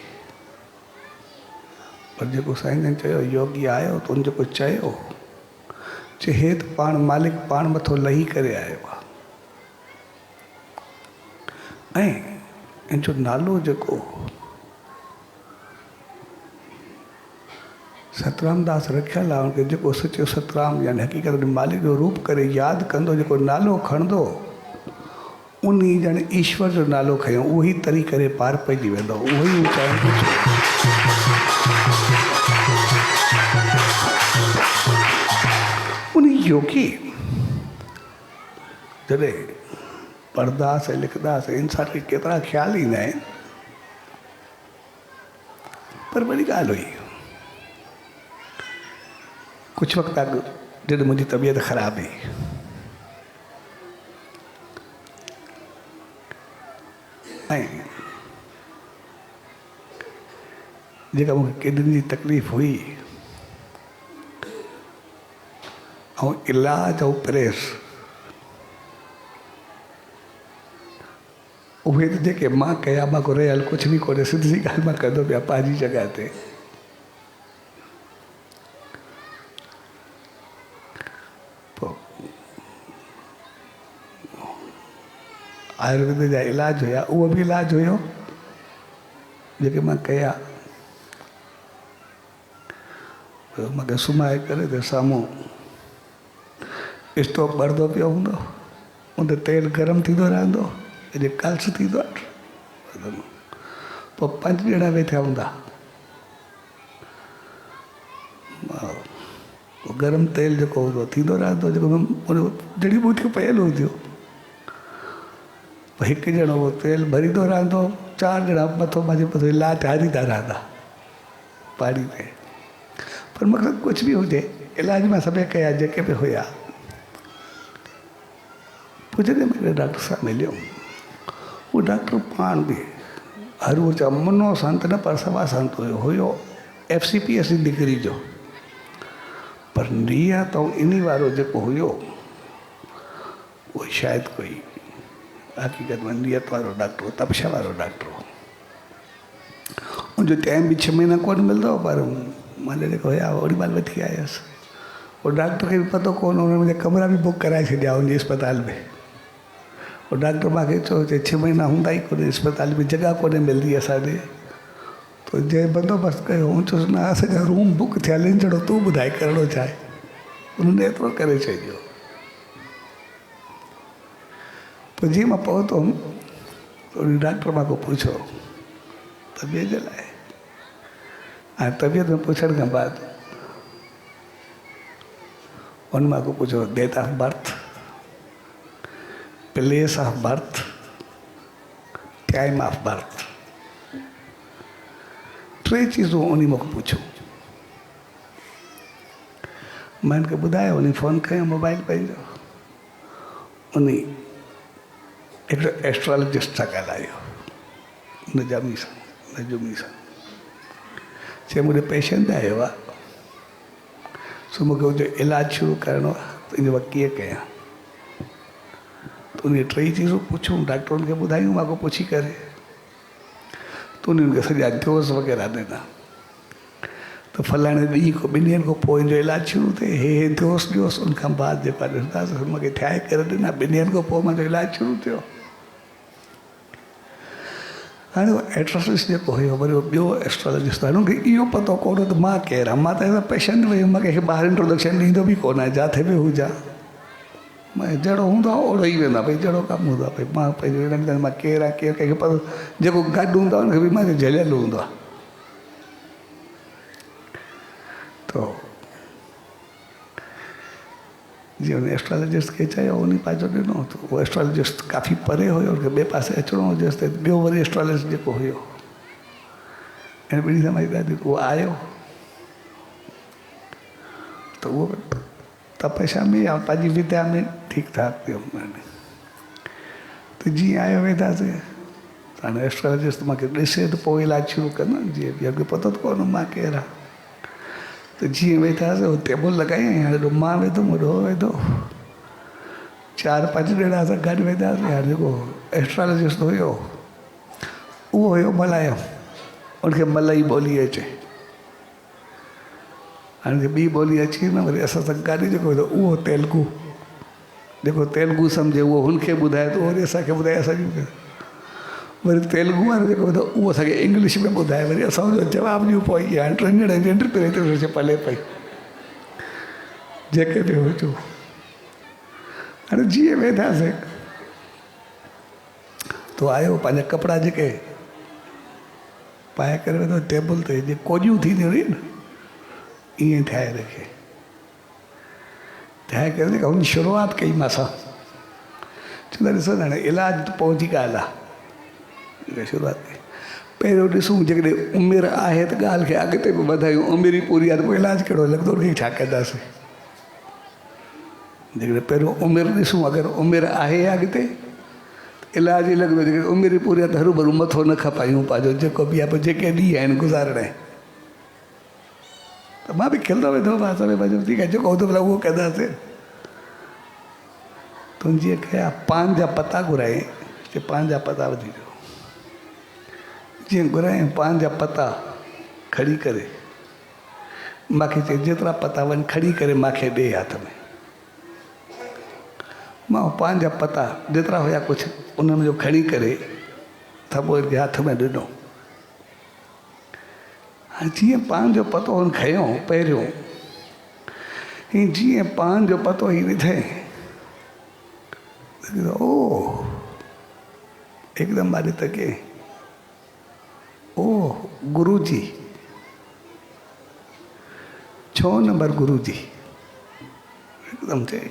पर जेको साईं जन चयो योगी आयो, त उन जेको चयो चए हे त पाण मालिक पाण मथो लही करे आयो आहे। ऐं इन जो नालो जेको सतराम दास रखियल आहे, उनखे जेको सचो सतराम यानी हक़ीक़त में मालिक जो रूप करे यादि कंदो, जेको नालो खणंदो, उन ॼण ईश्वर जो नालो खयो, उहो ई तरी करे पार पइजी वेंदो, उहो ई ऊचाइण थो। उन योगी जॾहिं पढ़ंदासीं लिखंदासीं, इंसान खे केतिरा ख़्याल ईंदा आहिनि, पर वॾी ॻाल्हि हुई। कुझु वक़्तु अॻु जॾहिं मुंहिंजी तबियत ख़राबु हुई, ऐं जेका मूंखे किडनी जी तकलीफ़ हुई, ऐं इलाज ऐं प्रेस, उहे त जेके मां कया, मां को रहियल कुझु बि कोन्हे, सिधी सी ॻाल्हि मां कंदो पिया पंहिंजी जॻह ते। आयुर्वेद जा इलाज हुया, उहो बि इलाज हुयो जेके मां कया। मूंखे सुम्हाए करे त साम्हूं स्टोव ॿरंदो पियो हूंदो, उन ते तेल गरम थींदो रहंदो, जे कल्स थींदो आहे, पोइ 5 ॼणा वेठा हूंदा, गरम तेल जेको हूंदो थींदो रहंदो, जेको जड़ी बूटियूं पयल हूंदियूं, हिकु ॼणो उहो तेल भरींदो रहंदो, 4 ॼणा मथो पंहिंजे मथो इलाज हारींदा रहंदा पाणी में। पर मूंखे कुझु बि हुजे, इलाज मां सभई कया जेके बि हुया। पोइ जॾहिं मूंखे डॉक्टर सां मिलियो, उहो डॉक्टर पाण बि हर उहो चयो मुनो संत न, पर सवा संत हुयो FCPS जी डिग्री जो, पर नियत ऐं इन वारो जेको हुयो, उहो शायदि कोई हक़ीक़त में नियत वारो डॉक्टर हो, तपस्या वारो डॉक्टर हो। उनजो टाइम बि 6 महीना कोन मिलंदो, पर मैंने देखो या ओड़ी महिल वठी आयुसि। वो डॉक्टर खे बि पतो कोन, उन्होंने मुंहिंजा कमरा बि बुक कराए छॾिया उनजे अस्पताल में। वो डॉक्टर मूंखे चयो चए 6 महीना हूंदा ई कोन्हे अस्पताल में, जॻह कोन्हे मिलंदी असांजे। तो जंहिं बंदोबस्तु कयो हुन चयोसि न असांजा रूम बुक थियल आहिनि, जहिड़ो तूं ॿुधाए करिणो छा आहे। उन्होंने एतिरो करे छॾियो। पोइ जीअं मां पहुतुमि तो उन डॉक्टर मां को पुछो तबियत जे लाइ। ऐं तबियत में पुछण खां बाद उन मां को पुछो date of birth, place of birth, time of birth, 3 चीज़ूं उन मूंखे पुछो। मैं इनखे ॿुधायो, उन फ़ोन कयो मोबाइल पंहिंजो, उन हिकिड़ो एस्ट्रोलॉजिस्ट सां ॻाल्हायो, नजमी सां। चए मुंहिंजो पेशेंट आयो आहे, सो मूंखे हुनजो इलाजु शुरू करिणो आहे, त इन वक़्तु कीअं कयां। त उन 3 चीज़ूं पुछूं, डॉक्टरनि खे ॿुधायूं मां को पुछी करे। त उन्हनि खे सॼा डोज़ वग़ैरह ॾिना। त फलाणे ॾींहं को 2 ॾींहंनि खां पोइ हिनजो इलाजु शुरू थिए, हे डोज़ ॾियोसि, उन खां बाद जेको आहे ॾिसंदासीं। मूंखे ठाहे करे ॾिना, 2 ॾींहंनि खां पोइ मुंहिंजो इलाजु शुरू थियो। हाणे उहो एस्ट्रोलॉजिस्ट जेको हुयो, वरी ॿियो एस्ट्रोलॉजिस्ट हुयो, हुनखे इहो पतो कोन त मां केरु आहियां। मां त एज़ पेशेंट वियुमि, मूंखे ॿाहिरि इंट्रोडक्शन ॾींदो बि कोन आहे, जिथे बि हुजां। मां जहिड़ो हूंदो आहे ओड़ो ई वेंदो आहे, भई जहिड़ो कमु हूंदो आहे। भई मां पंहिंजो मां केरु आहियां, केरु कंहिंखे पतो, जेको गॾु हूंदो आहे हुनखे बि मां झलियलु हूंदो आहे। तो जीअं हुन एस्ट्रोलॉजिस्ट खे चयो, उन पंहिंजो ॾिनो। त उहो एस्ट्रोलॉजिस्ट काफ़ी परे हुयो, हुनखे ॿिए पासे अचिणो हुजेसि। त ॿियो वरी एस्ट्रोलॉजिस्ट जेको हुयो, ऐं 2 ॾींहं मां ॾाढी उहो आयो। त उहो तपस्या में या पंहिंजी विद्या में ठीकु ठाक पियो। त जीअं आयो वेठासीं, त हाणे एस्ट्रोलॉजिस्ट मूंखे ॾिसे त पोइ इलाजु शुरू कंदो, जीअं बि अॻु पतो त कोन मां केरु आहे। त जीअं वेठासीं, उहो टेबल लॻाई, हेॾो मां वेठुमि, हेॾो वेठो, 4-5 ॼणा असां गॾु वेठासीं। हाणे जेको एस्ट्रोलॉजिस्ट हुयो, उहो हुयो मलायम, उनखे मलई ॿोली अचे। हाणे ॿी ॿोली अची न, वरी असां सां गॾु जेको हुयो उहो तेलुगु, जेको तेलुगु सम्झे उहो हुनखे ॿुधाए, त वरी असांखे ॿुधाए असांजी। वरी तेलुगु वारो जेको हुयो उहो असांखे इंग्लिश में ॿुधाए, वरी असां हुनजो जवाबु ॾियूं। पोइ इहा 3 ॼणनि जी इंटरप्रिटेशन पले पई, जेके बि हुजूं। हाणे जीअं वेठासीं, तो आयो पंहिंजा कपिड़ा जेके पाए करे वेठो टेबल ते, जीअं कोॼियूं थींदियूं हुयूं न, ईअं ठाहे रखे। ठाहे करे हुन शुरूआति कई मां सां, चवंदा ॾिसो हाणे इलाजु त पोइ जी ॻाल्हि आहे। शुरूआति कई, पहिरियों ॾिसूं जेकॾहिं उमिरि आहे त ॻाल्हि खे अॻिते बि वधायूं, उमिरि ई पूरी आहे त पोइ इलाजु कहिड़ो लॻंदो, उनखे छा कंदासीं। जेकॾहिं पहिरियों उमिरि ॾिसूं, अगरि उमिरि आहे अॻिते इलाजु ई लॻंदो। जेकॾहिं उमिरि पूरी आहे त हरू भरू मथो न खपायूं पंहिंजो, जेको बि आहे। पोइ जेके ॾींहं आहिनि गुज़ारणा आहिनि, त मां बि खिलंदो वेठो हुउमि, असां बि ठीकु आहे, जेको हूंदो भला उहो कंदासीं। तुंहिंजी कया पान जा पता घुराई, चए पान जा पता वधी वियो। जीअं घुराई पान जा पता खणी करे, मूंखे चए जेतिरा पता वञी खणी करे मूंखे ॾे हथ में। मां पान जा पता जेतिरा हुया कुझु उन्हनि जो खणी करे थॿो हिनखे हथ में ॾिनो। हाणे जीअं पान जो पतो हुन खयो पहिरियों, हीअं जीअं पान जो पतो ही विधई, ओ हिकदमि मां ॾिठ के ओ गुरु जी, 6 नंबर गुरु जी, हिकदमि चई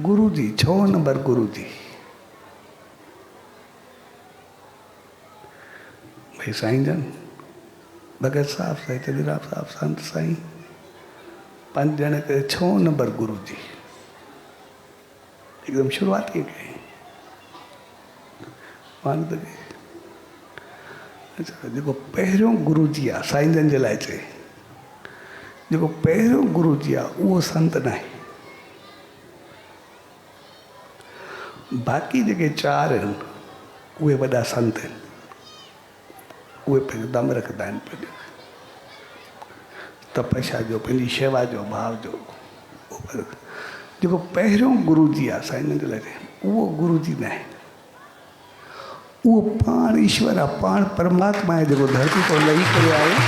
गुरु जी, 6 नंबर गुरु जी। भाई साईं जन, भगत साहब, साईं चंदीराम साहब, संत साईं, 5 ॼणे करे 6 नंबर गुरु जी। एकदम शुरुआत की कई मान त अच्छा, जेको पहिरियों गुरु जी आहे साईं जन जे लाइ चए, जेको पहिरियों गुरु जी आहे उहो संत न आहे। बाक़ी जेके 4 आहिनि उहे वॾा संत आहिनि, उहे पंहिंजो दम रखंदा आहिनि। पंहिंजो तपस्या जो पंहिंजी शेवा जो भाव जो जेको पहिरियों गुरु जी आहे साईं जे लाइ उहो गुरु जी न आहे, उहो पाण ईश्वर आहे, पाण परमात्मा आहे जेको धरती तो लही करे आयो।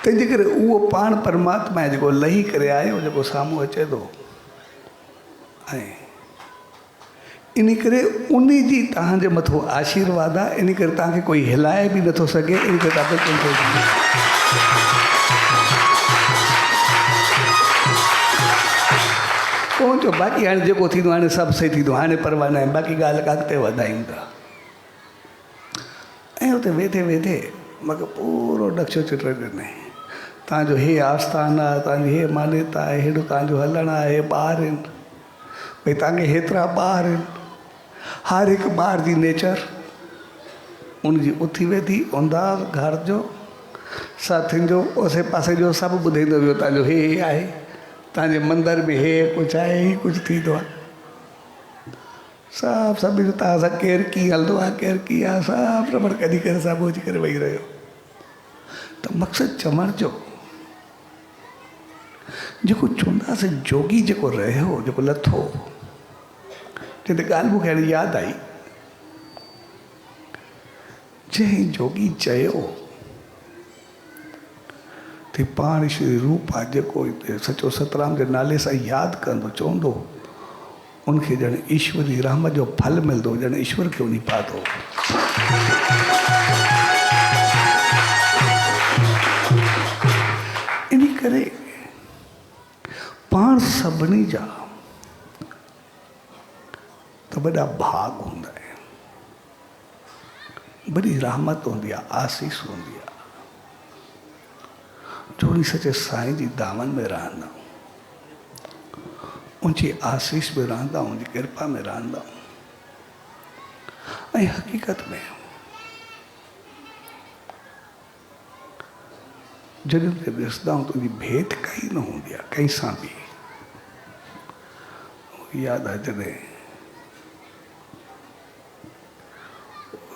तंहिंजे करे उहो पाण परमात्मा आहे जेको लही करे आयो, जेको साम्हूं अचे थो। ऐं इन करे उन जी तव्हांजे मथो आशीर्वाद आहे, इन करे तव्हांखे कोई हिलाए बि नथो सघे, इन करे तव्हांखे पहुचो। बाक़ी हाणे जेको थींदो हाणे सभु सही थींदो, हाणे परवाह न आहे, बाक़ी ॻाल्हि अॻिते वधायूं था। ऐं हुते वेठे वेठे मूंखे पूरो नक्शो चित्र ॾिनई, तव्हांजो हे आस्थान आहे, तव्हांजी हे मान्यता आहे, हेॾो तव्हांजो हलणु आहे, ॿार आहिनि भई, तव्हांखे हेतिरा ॿार आहिनि, हर हिकु ॿार जी नेचर उनजी उथी वेठी अंदाज़ घर जो साथियुनि जो आसे पासे जो सभु ॿुधाईंदो वियो, तव्हांजो हे आहे, तव्हांजे मंदर में हे कुझु आहे, ही कुझु थींदो आहे, सभु जो तव्हां सां केरु कीअं हलंदो आहे, केरु कीअं आहे, सभु रबड़ कढी करे साम्हूं अची करे वेही रहियो। त मक़सदु चवण जो जेको चवंदासीं जोगी जेको रहियो, जेको लथो, जिते ॻाल्हि मूंखे हाणे यादि आई, जंहिं जोगी चयो त पाण श्री रूप आहे जेको सचो सतराम जे नाले सां यादि कंदो, चवंदो उनखे ॼण ईश्वरी रहमत जो फल मिलंदो, ॼण ईश्वर खे उन पातो। इन करे पाण सभिनी जा त वॾा भाग हूंदा आहिनि, वॾी रहमत हूंदी आहे, आसीस हूंदी आहे, जो उन सचे साईं जी दामन में रहंदा, उनजी आसीस में रहंदा, उनजी कृपा में रहंदा। ऐं हक़ीक़त में जॾहिं उनखे ॾिसंदा आहियूं त उनजी भेट काई न हूंदी आहे कंहिं सां बि। यादि आहे जॾहिं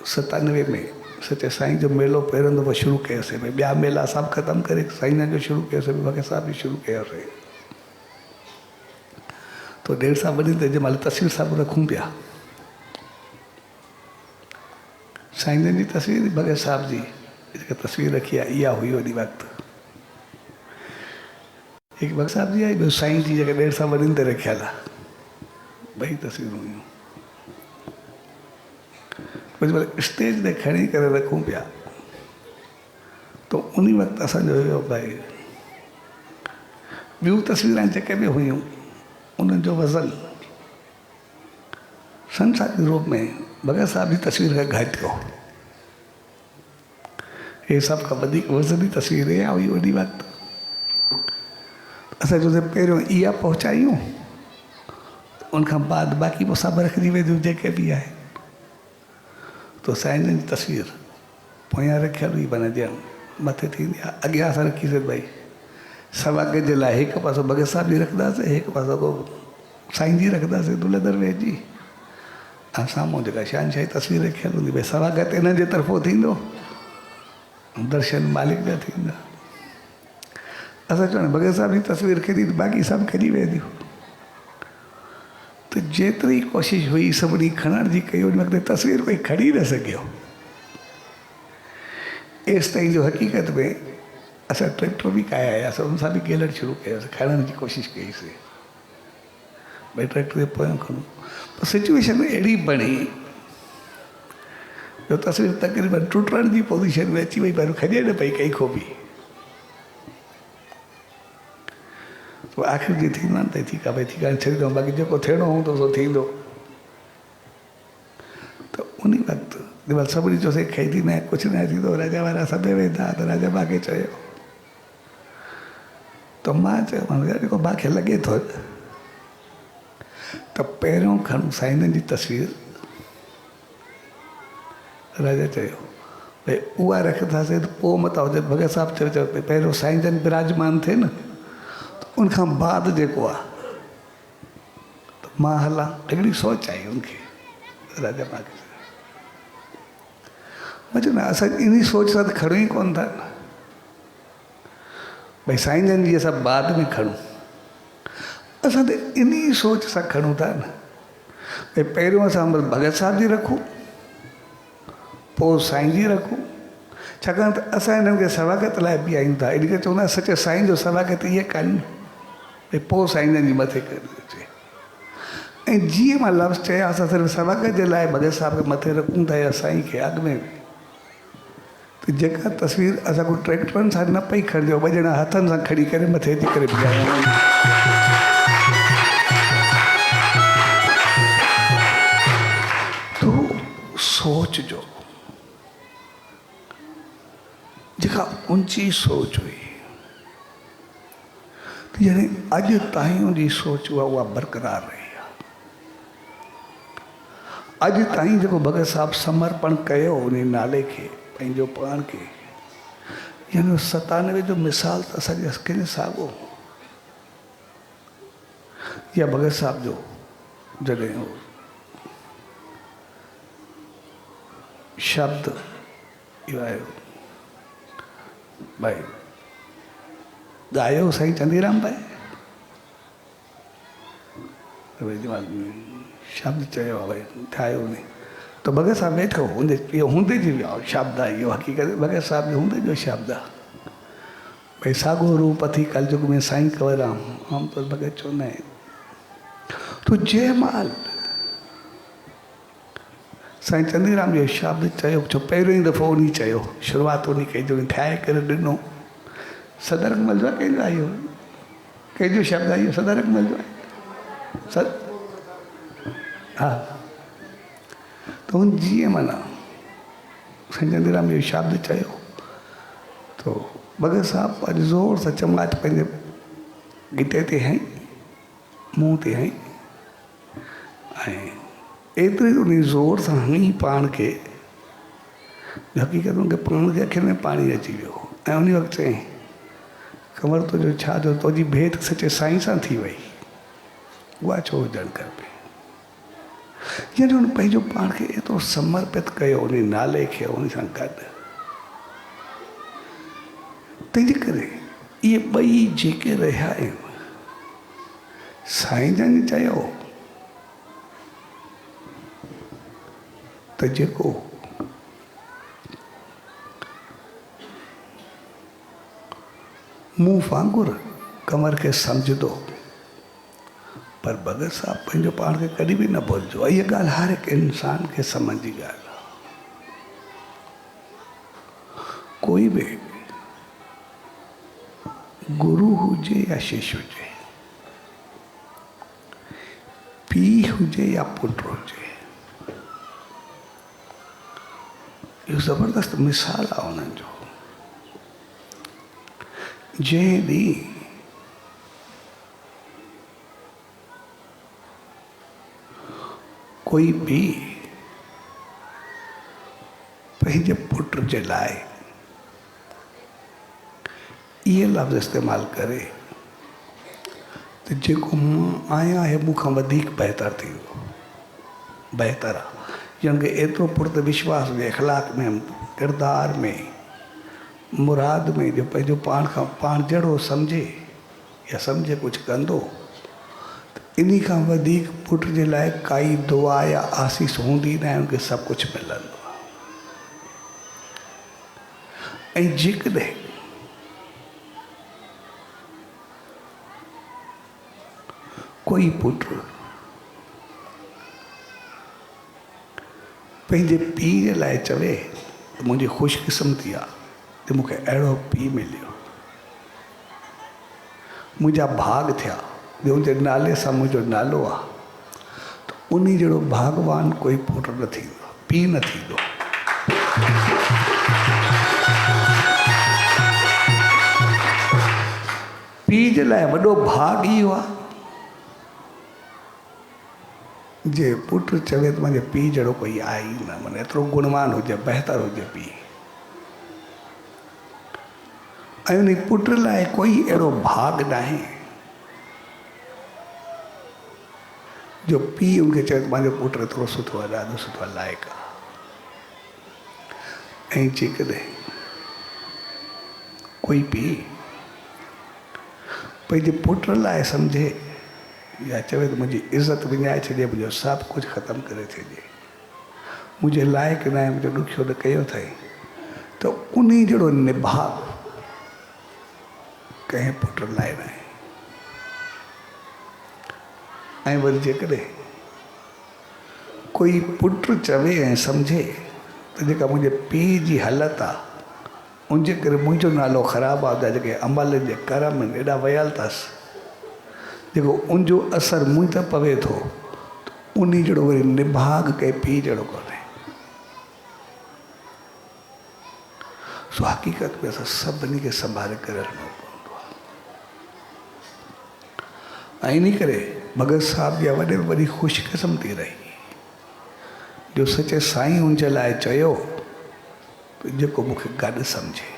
97 में सचे साईं जो मेलो पहिरियों दफ़ो शुरू कयोसीं, भई ॿिया मेला सभु ख़तमु करे साईं जो शुरू कयोसीं, भॻत साहिब बि शुरू कयोसीं। तो 1.5 साल वॾी त जंहिंमहिल तस्वीर सभु रखूं पिया, साईं जन जी तस्वीर, भॻत साहिब जी जेका तस्वीर रखी आहे इहा हुई वॾी वक़्तु। हिकु भॻत साहिब जी आई, ॿियो साईं जी जेका 1.5 साल वॾी ते रखियल आहे, ॿई तस्वीरूं हुयूं। कुझु स्टेज ते खणी करे रखूं पिया, तो उन वक़्तु असांजो हुयो भाई ॿियूं तस्वीरूं जेके बि हुयूं उन्हनि जो वज़न संसारी रूप में भॻत साहिब जी तस्वीर खां घटि हो। हे सभु खां वधीक वज़नी तस्वीर इहा हुई वॾी वक़्तु। असां जो पहिरियों इहा पहुचायूं, उनखां बाद बाक़ी पोइ सभु रखिजी वेंदियूं जेके बि आहे। तो साईं जी तस्वीर पोयां रखियल हुई, माना ॼण मथे थींदी आहे, अॻियां असां रखीसीं भई सवा गज जे लाइ हिकु पासो भॻत साहिब जी रखंदासीं, हिकु पासो को साईं जी रखंदासीं दुल्हे दरवेश जी, ऐं साम्हूं जेका शहनशाही तस्वीर रखियल हूंदी, भई सवा गज इन्हनि जे तरफ़ो थींदो, दर्शन मालिक जा थींदा। असां चवण भॻत साहिब जी तस्वीर खणी बाक़ी सभु खणी वेंदियूं। त जेतिरी कोशिशि हुई सभिनी खणण जी कई, उन वक़्तु तस्वीर कोई खणी न सघियो। एसि ताईं जो हक़ीक़त में असां ट्रैक्टर बि काया आयासीं, उन सां बि गेलण शुरू कयोसीं, खणण जी कोशिशि कईसीं, भई ट्रैक्टर जे पोयां खणूं। पर सिचुएशन अहिड़ी बणी जो तस्वीर तक़रीबन टुटण जी पोज़ीशन में अची वई, पर खॼे न पई कंहिं खां बि। तो आख़िर जी थींदा न त ठीकु आहे भई ठीकु आहे छॾींदो, बाक़ी जेको थियणो हूंदो सो थींदो। त उन वक़्तु जंहिंमहिल सभिनी चयोसीं खईंदी न कुझु न थींदो, राजा वारा सभु वेंदा, त राजा मूंखे चयो, त मां चयो जेको मूंखे लॻे थो त पहिरियों खणूं साईं जी तस्वीर। राजा चयो भई उहा रखंदासीं त पोइ मता हुजे। भॻत साहिबु चयो पहिरियों साईं जन विराजमान थिए न, उनखां बाद जेको आहे त मां हलां, हिकिड़ी सोच आई उनखे। राजा मूंखे मां चयो न असां इन सोच सां त खणूं ई कोन था न भई साईं जन जी असां बाद में खणूं असां त इन सोच सां खणूं था न भई पहिरियों असां भगत साहिब जी रखूं पोइ साईं जी रखूं छाकाणि त असां हिननि खे सवागत लाइ बि आहियूं था इन करे चवंदा सचे साईं जो सवागत इहे कान्हे भई पोइ साईं जन जी मथे अचे ऐं जीअं मां लफ़्ज़ चया असां सिर्फ़ु सवागत जे लाइ भगत साहिब खे मथे रखूं था या साईं खे अॻु में त जेका तस्वीर असां को ट्रैक्टरनि सां न पई खणिजो ॿ ॼणा हथनि सां खणी करे मथे अची करे बीहारिया तो सोच जो जेका ऊंची सोच हुई त यानी अॼु ताईं उनजी सोच उहा बरक़रार रही आहे अॼु ताईं जेको भगत साहिब समर्पण कयो उन नाले खे पंहिंजो पाण खे यानी 97 जो मिसाल त असांजे अखियुनि साॻियो या भगत साहिब जो जॾहिं शब्द इहो आयो भाई ॻायो साईं चंदीराम भाई त भई दिमाग़ में शब्द चयो आहे भई ठाहियो उन त भगत साहिब वेठो हूंदे इहो हूंदे जी वियो शब्द आहे इहो हक़ीक़त भगत साहिब जो हूंदे जो शब्द आहे भई साॻियो रूप थी कलयुग में साईं कंवरराम आमतौर भगत चवंदा आहिनि तो जंहिं महिल साईं चंदीराम जो शब्द चयो छो पहिरियों ई दफ़ो उन चयो शुरूआति उन कई जो ठाहे करे ॾिनो सदरकमल जो आहे कंहिंजो आहे इहो कंहिंजो शब्द आहे इहो सदरकमल जो आहे हा त हुन जीअं माना साईं चंदीराम जो शब्द चयो तो भगत साहिब अॼु ज़ोर सां चमाट पंहिंजे गिटे ते हई मुंहं ते हई ऐं एतिरी उन ज़ोर सां हई पाण खे हक़ीक़त उनखे पाण खे अखियुनि में पाणी अची वियो ऐं उन वक़्तु चई ख़बर तुंहिंजो छा जो तुंहिंजी भेट सचे साईं सां थी वई उहा छो हुजणु खपे यानी उन पंहिंजो पाण खे एतिरो समर्पित कयो उन नाले खे उन सां गॾु तंहिंजे करे इहे ॿई जेके रहिया आहिनि साईं जन चयो त जेको मुंहुं वांगुरु कमर खे सम्झंदो पर भगत साहिब पंहिंजो पाण खे कॾहिं बि न भुलिजो इहा ॻाल्हि हर हिकु इंसान खे सम्झ जी ॻाल्हि आहे कोई बि गुरु हुजे या शिष्य हुजे पीउ हुजे या पुटु हुजे इहो ज़बरदस्त मिसाल आहे उन्हनि जो जंहिं ॾींहुं कोई बि पंहिंजे पुट जे लाइ इहे लफ़्ज़ इस्तेमालु करे त जेको मां आहियां हे मूंखां वधीक बहितर थींदो बहितर आहे यानी कि एतिरो पुर्त विश्वास हुजे इख़लाक़ में किरदार में मुराद में जो पंहिंजो पाण खां पाण जहिड़ो सम्झे या सम्झे कुझु कंदो त इन खां वधीक पुट जे लाइ काई दुआ या आसीस हूंदी न आहे उनखे सभु कुझु मिलंदो आहे ऐं जेकॾहिं कोई पुट पंहिंजे पीउ जे लाइ चवे त मुंहिंजी ख़ुशकिस्मती आहे त मूंखे अहिड़ो पीउ मिलियो मुंहिंजा भाग थिया ॿियो जे नाले सां मुंहिंजो नालो आहे त उन जहिड़ो भॻवान कोई पुटु न थींदो पीउ न थींदो पीउ जे लाइ वॾो भाग इहो आहे जे पुटु चवे त मुंहिंजे पीउ जहिड़ो कोई आहे ई न माना एतिरो गुणवान हुजे बहितर हुजे पीउ ऐं उन पुट लाइ कोई अहिड़ो भाग न आहे जो पीउ उनखे चए त मुंहिंजो पुटु एतिरो सुठो आहे ॾाढो सुठो आहे लाइक़ु आहे ऐं जेकॾहिं कोई पीउ पंहिंजे पुट लाइ सम्झे या चवे त मुंहिंजी इज़त विञाए छॾे, मुंहिंजो सभु कुझु ख़तमु करे छॾे, मुंहिंजे लाइक़ु न आहे, मुंहिंजो ॾुखियो न कयो अथई, त उन जहिड़ो निभाउ कंहिं पुट लाइ न आहे। ऐं वरी जेकॾहिं कोई पुट चवे ऐं सम्झे त जेका मुंहिंजे पीउ जी हालत आहे उनजे करे मुंहिंजो नालो ख़राबु आहे, जेके अमल जे कर्म एॾा वयल अथसि, जेको उनजो असरु मूं त पवे थो, उन जहिड़ो वरी निभाग कंहिं पीउ जहिड़ो कोन्हे। सो हक़ीक़त में असां सभिनी खे संभाले करे हलणो पवंदो आहे। ऐं इन करे भगत साहिब जी वॾे में वॾी ख़ुशकिस्मती रही जो सचे साईं उनजे लाइ चयो त जेको मूंखे गॾु सम्झे।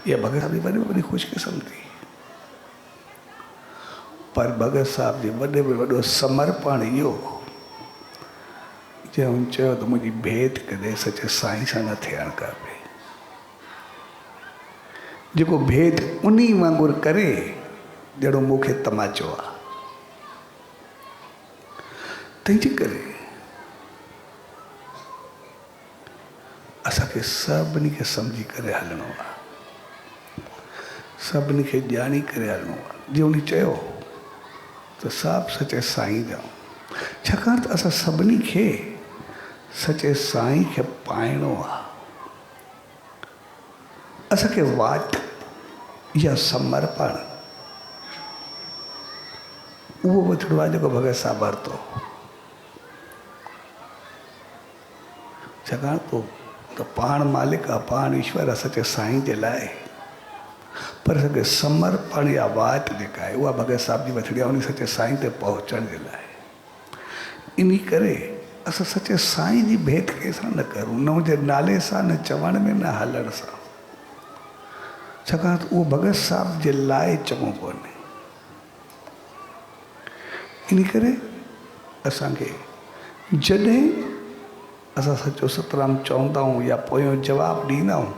इहा भगत साहिब जी वॾे में वॾी ख़ुशकिस्मती। पर भगत साहिब जे वॾे में वॾो समर्पण इहो जंहिं हुन चयो त मुंहिंजी भेट कॾहिं सचे साईं सां न थियणु खपे, जेको भेट उन वांगुरु करे जहिड़ो मूंखे तमाचो आहे। तंहिंजे करे असांखे सभिनी खे सम्झी करे हलणो आहे, सभिनी खे ॼाणी करे हलणो आहे। जीअं उन चयो त सभु सचे साईं जा, छाकाणि त असां सभिनी खे सचे साईं खे पाइणो आहे। असांखे वाट या समर्पण उहो वठिणो आहे जेको भगत साहिब वरितो। छाकाणि पोइ त पाण मालिक आहे, पाण ईश्वर आहे सचे साईं जे लाइ, पर असांखे समर्पण या वाट जेका आहे उहा भगत साहिब जी वठिणी आहे उन सचे साईं ते पहुचण जे लाइ। इन करे असां सचे साईं जी भेट कंहिंसां न करूं, न हुनजे नाले सां, न चवण में, न हलण सां, छाकाणि त उहो भगत साहिब जे लाइ चङो कोन्हे। इन करे असांखे जॾहिं असां सचो सतराम चवंदा आहियूं या पोयों जवाबु ॾींदा आहियूं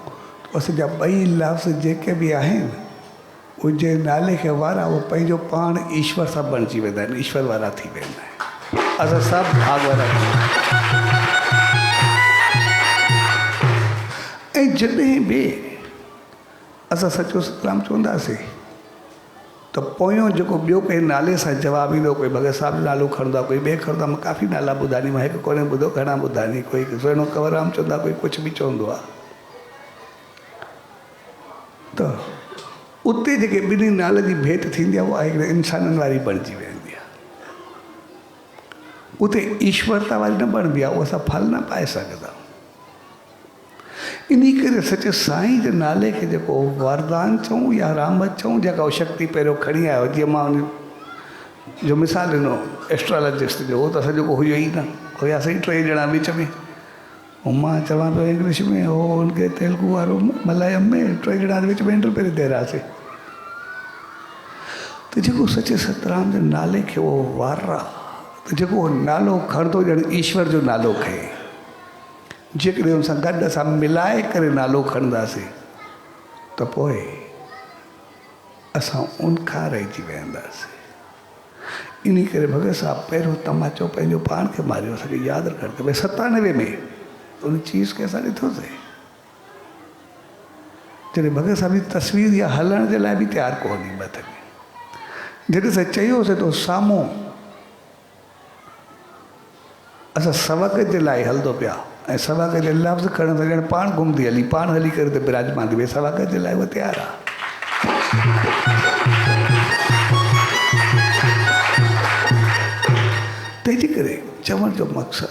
त असांजा ॿई लफ़्ज़ जेके बि आहिनि उनजे नाले खे वारा उहो पंहिंजो पाण ईश्वर सां बणिजी वेंदा आहिनि, ईश्वर वारा थी वेंदा आहिनि। असां सभु भाग वारा थी वेंदा आहियूं। ऐं जॾहिं बि असां सचो सतराम चवंदासीं त पोयों जेको ॿियो कंहिं नाले सां जवाबु ईंदो, कोई भगत साहिब जो नालो खणंदो आहे, कोई ॿिए खणंदो आहे, मां काफ़ी नाला ॿुधानी, मां हिकु कोन्हे ॿुधो, घणा ॿुधानी, कोई सुहिणो कंवरराम चवंदो आहे, कोई कुझु बि चवंदो आहे। त उते जेके ॿिन्ही नाले जी भेट थींदी आहे उहा हिकिड़े इंसाननि वारी बणिजी वेंदी आहे। उते ईश्वरता वारी न बणिबी आहे, उहो असां फल न पाए सघंदा। इन करे सचे साईं जे नाले खे जेको वरदान चऊं या रहमत चऊं, जेका शक्ति पहिरियों खणी आयो, जीअं मां उन जो मिसाल ॾिनो एस्ट्रोलॉजिस्ट जो, उहो त असां जेको हुयो ई न, हुयासीं टे ॼणा विच में, ऐं मां चवां पियो इंग्लिश में, हो हुनखे तेलुगु वारो मलयालम में, टे ॼणा विच में इंटरप्रेट दे रहियासीं। त जेको सचे सतराम जे नाले खे उहो वारा, त जेको नालो खणंदो ॼण ईश्वर जो नालो खणे, जेकॾहिं हुन सां गॾु असां मिलाए करे नालो खणंदासीं त पोइ असां उनखां रहिजी वेंदासीं। इन करे भगत साहिब पहिरियों तमाचो पंहिंजो पाण खे मारियो। असांखे यादि रखणु खपे 97 में उन चीज़ खे असां ॾिठोसीं जॾहिं भगत साहिब जी तस्वीर या हलण जे लाइ बि तयारु कोन हुई मथे में, जॾहिं असां चयोसीं त साम्हूं असां सबक़ जे लाइ हलंदो पिया ऐं सबक़ जे लफ़्ज़ खणण त ॼण पाण घुमंदी हली, पाण हली करे त विराजमान थी वई, सबक़ जे लाइ उहो तयारु आहे। तंहिंजे करे चवण जो मक़सदु,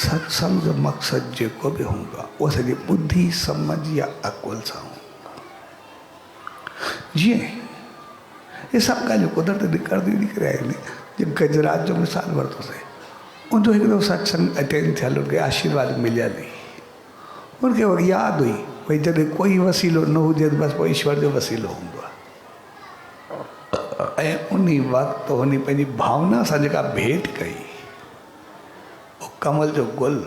सत्संग जो मक़सदु जेको बि हूंदो आहे उहो असांजी ॿुधी सम्झ या अकुल सां हूंदो आहे। जीअं इहे सभु ॻाल्हियूं कुदरत निकिरंदियूं निकिरी आहिनि। जीअं गजराज जो मिसाल वरितोसीं, उनजो हिकिड़ो सत्संग अटेंड थियल, उनखे आशीर्वाद मिलियल हुई, उनखे वरी यादि हुई भई जॾहिं कोई वसीलो न हुजे त बसि पोइ ईश्वर जो वसीलो हूंदो आहे। ऐं उन वक़्तु हुन पंहिंजी भावना सां जेका भेंट कई, कमल जो गुल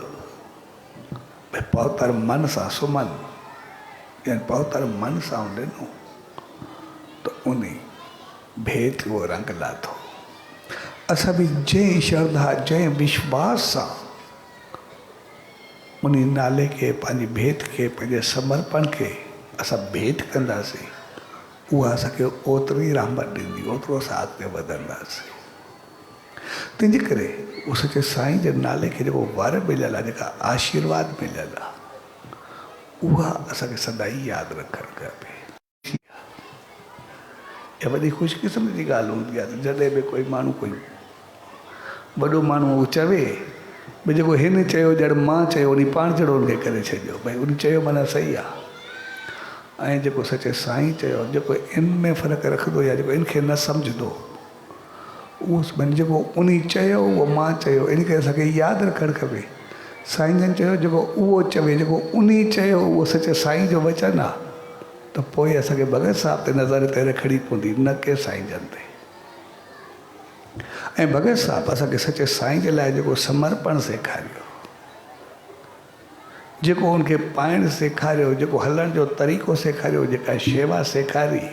भई पहुतर मन सां सुमन यानी पहुतर मन सां ॾिनो त उन भेद वो रंग लाथो। असां बि जंहिं श्रद्धा जंहिं विश्वास सां उन नाले खे पंहिंजी भेद खे पंहिंजे समर्पण खे असां भेद कंदासीं उहा असांखे ओतिरी रहमत ॾींदी, ओतिरो असां अॻिते वधंदासीं। तंहिंजे करे उहो सचे साईं जे नाले खे जेको वर मिलियल आहे, जेका आशीर्वाद मिलियल आहे, उहा असांखे सदाई यादि रखणु खपे। इहा वॾी ख़ुशकिस्मती जी ॻाल्हि हूंदी आहे त जॾहिं बि कोई माण्हू कोई वॾो माण्हू उहो चवे भई जेको हिन चयो ॼण मां चयो उन पाण जहिड़ो हुनखे करे छॾियो, भई उन चयो माना सही आहे। ऐं जेको सचे साईं चयो, जेको इन में फ़र्क़ु रखंदो या जेको इनखे न सम्झंदो, उहो माना जेको उन चयो उहो मां चयो, इन खे असांखे यादि रखणु खपे। साईं जन चयो जेको उहो चवे, जेको उन चयो उहो सचे साईं जो वचन आहे, त पोइ असांखे भगत साहिब ते नज़र ते रखणी पवंदी, न के साईं जन ते। ऐं भगत साहिब असांखे सचे साईं जे लाइ जेको समर्पण सेखारियो, जेको उनखे पाइणु सेखारियो, जेको हलण जो तरीक़ो सेखारियो, जेका शेवा सेखारी,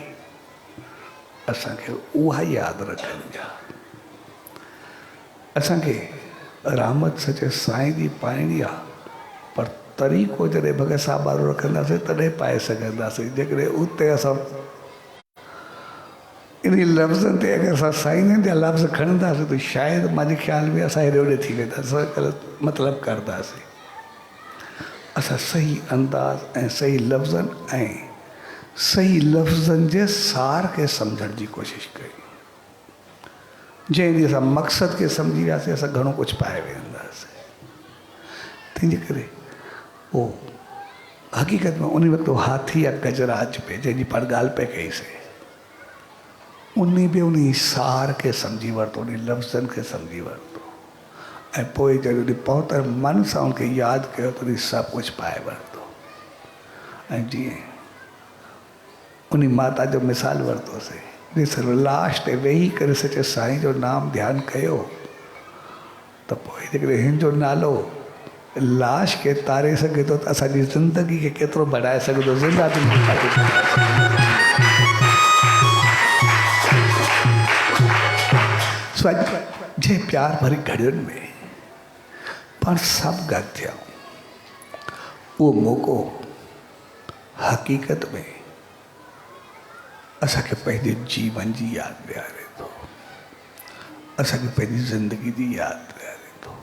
असांखे उहा यादि रखणी आहे। असांखे रहमत सचे साईं जी पाइणी आहे, पर तरीक़ो जॾहिं भगत साहिब वारो रखंदासीं तॾहिं पाए सघंदासीं। जेकॾहिं उते असां इन लफ़्ज़नि ते अगरि असां साईं जा लफ़्ज़ खणंदासीं त शायदि मुंहिंजे ख़्याल में असां हेॾे होॾे थी वेंदासीं, असां ग़लति मतिलबु करंदासीं। असां सही अंदाज़ ऐं सही लफ़्ज़नि ऐं सही लफ़्ज़नि जे सार खे सम्झण जी कोशिशि कयूं। जंहिं ॾींहुं असां मक़सद खे सम्झी वियासीं असां घणो कुझु पाए वेंदासीं। तंहिंजे करे पोइ हक़ीक़त में उन वक़्तु हाथी या गजराज पे जंहिंजी पाण ॻाल्हि पिया कईसीं, उन बि उन सार खे सम्झी वरितो, उन लफ़्ज़नि खे सम्झी वरितो, ऐं पोइ जॾहिं उन पहुतर मन सां उनखे यादि कयो त उन सभु कुझु पाए वरितो। ऐं जीअं उन माता जो मिसाल वरितोसीं, ॾिसो लाश ते वेही करे सचे साईं जो नाम ध्यानु कयो त पोइ जेकॾहिं हिन जो नालो लाश खे तारे सघे थो त असांजी ज़िंदगी खे केतिरो बढ़ाए सघंदो, ज़िंदा जे प्यार भरी घड़ियुनि में पाण सभु गॾु थिया, उहो मौक़ो हक़ीक़त में असांखे पंहिंजे जीवन जी यादि ॾियारे थो, असांखे पंहिंजी ज़िंदगी जी यादि ॾियारे थो।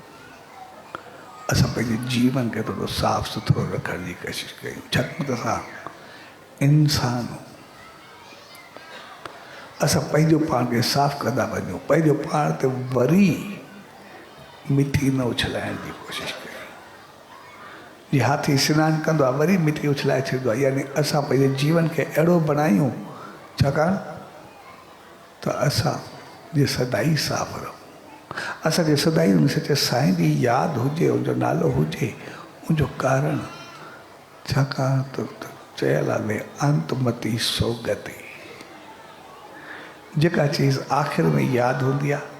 असां पंहिंजे जीवन खे थोरो साफ़ सुथरो रखण जी कोशिशि कयूं, छाकाणि त असां इंसान असां पंहिंजो पाण खे साफ़ कंदा वञूं, पंहिंजो पाण ते वरी मिटी न उछलाइण जी कोशिशि कयूं। जीअं हाथी सनानु कंदो आहे वरी मिटी उछलाए छॾींदो आहे, यानी असां पंहिंजे जीवन खे अहिड़ो बणायूं छाकाणि त असां जे सदाई साफ़ रहूं, असांखे सदाई उन सचे साईं जी यादि हुजे, उनजो नालो हुजे। उनजो कारण छाकाणि त चयल आहे अंतमती सोगति, जेका चीज़ आख़िर में यादि हूंदी आहे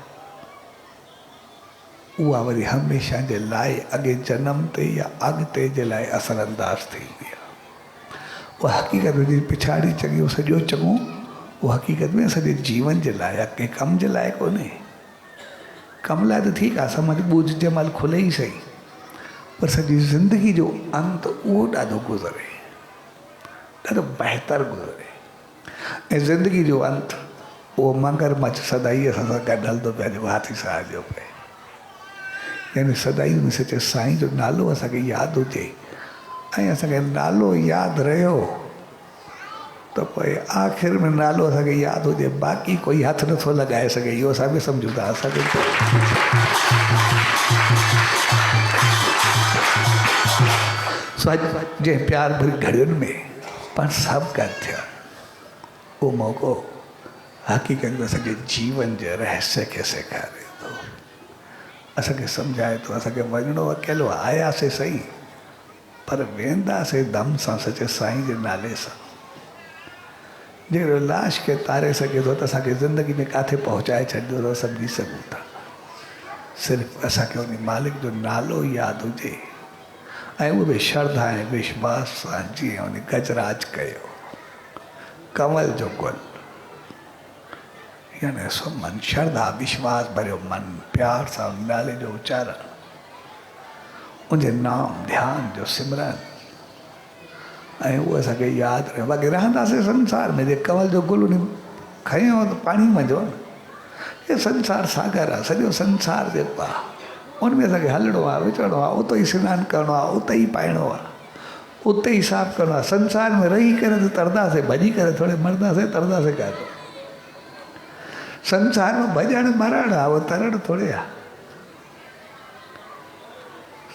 उहा वरी हमेशह जे लाइ अॻे जनम ते या अॻिते जे लाइ असरअंदाज थींदी आहे। उहा हक़ीक़त में पिछाड़ी चङी सॼो चङो उहा हक़ीक़त में असांजे जीवन जे लाइ आहे, कंहिं कम जे लाइ कोन्हे। कम लाइ त ठीकु आहे, समझ ॿुझ जंहिं महिल खुले ई सही, पर सॼी ज़िंदगी जो अंत उहो ॾाढो गुज़रे, ॾाढो बहितर गुज़रे। ऐं ज़िंदगी जो अंत उहो मगरमच्छ सदाई असां सां गॾु हलंदो पिया, जेको हाथी सां हलियो पिए। यानी सदाई उन सचे साईं जो नालो असांखे यादि हुजे, ऐं असांखे नालो यादि रहियो त पोइ आख़िर में नालो असांखे यादि हुजे, बाक़ी कोई हथु नथो लॻाए सघे, इहो असां बि सम्झूं था। असांखे जंहिं प्यार भरी घड़ियुनि में पाण सभु गॾु थिया, उहो मौक़ो हक़ीक़त में असांजे जीवन जे रहस्य खे सेखारे थो, असांखे सम्झाए थो। असांखे वञिणो अकेलो आयासीं सही, पर वेंदासीं दम सां सचे साईं जे नाले सां। जेकॾहिं लाश खे तारे सघे थो त असांखे ज़िंदगी में किथे पहुचाए छॾींदो, त सम्झी सघूं था। सिर्फ़ु असांखे उन मालिक जो नालो यादि हुजे ऐं उहे बि श्रद्धा ऐं विश्वास सां जीअं उन गजराज कयो कमल जो गुल यानी सो मन श्रद्धा विश्वास भरियो मन प्यार सां उन नाले जो उच्चारण उनजे नाम ध्यान जो सिमरन ऐं उहो असांखे यादि रहे बाक़ी रहंदासीं संसार में जे कमल जो गुल उन खयो त पाणी मज़ो न ये संसार सागर आहे सॼो संसार जेको आहे उनमें असांखे हलणो आहे विचरणो आहे उते ई सनानु करिणो आहे उते ई पाइणो आहे उते ई साफ़ु करिणो आहे संसार में रही करे त तरंदासीं भॼी करे थोरे मरंदासीं तरंदासीं काॾो संसार में भॼणु मरणु आहे उहो तरणु थोरे आहे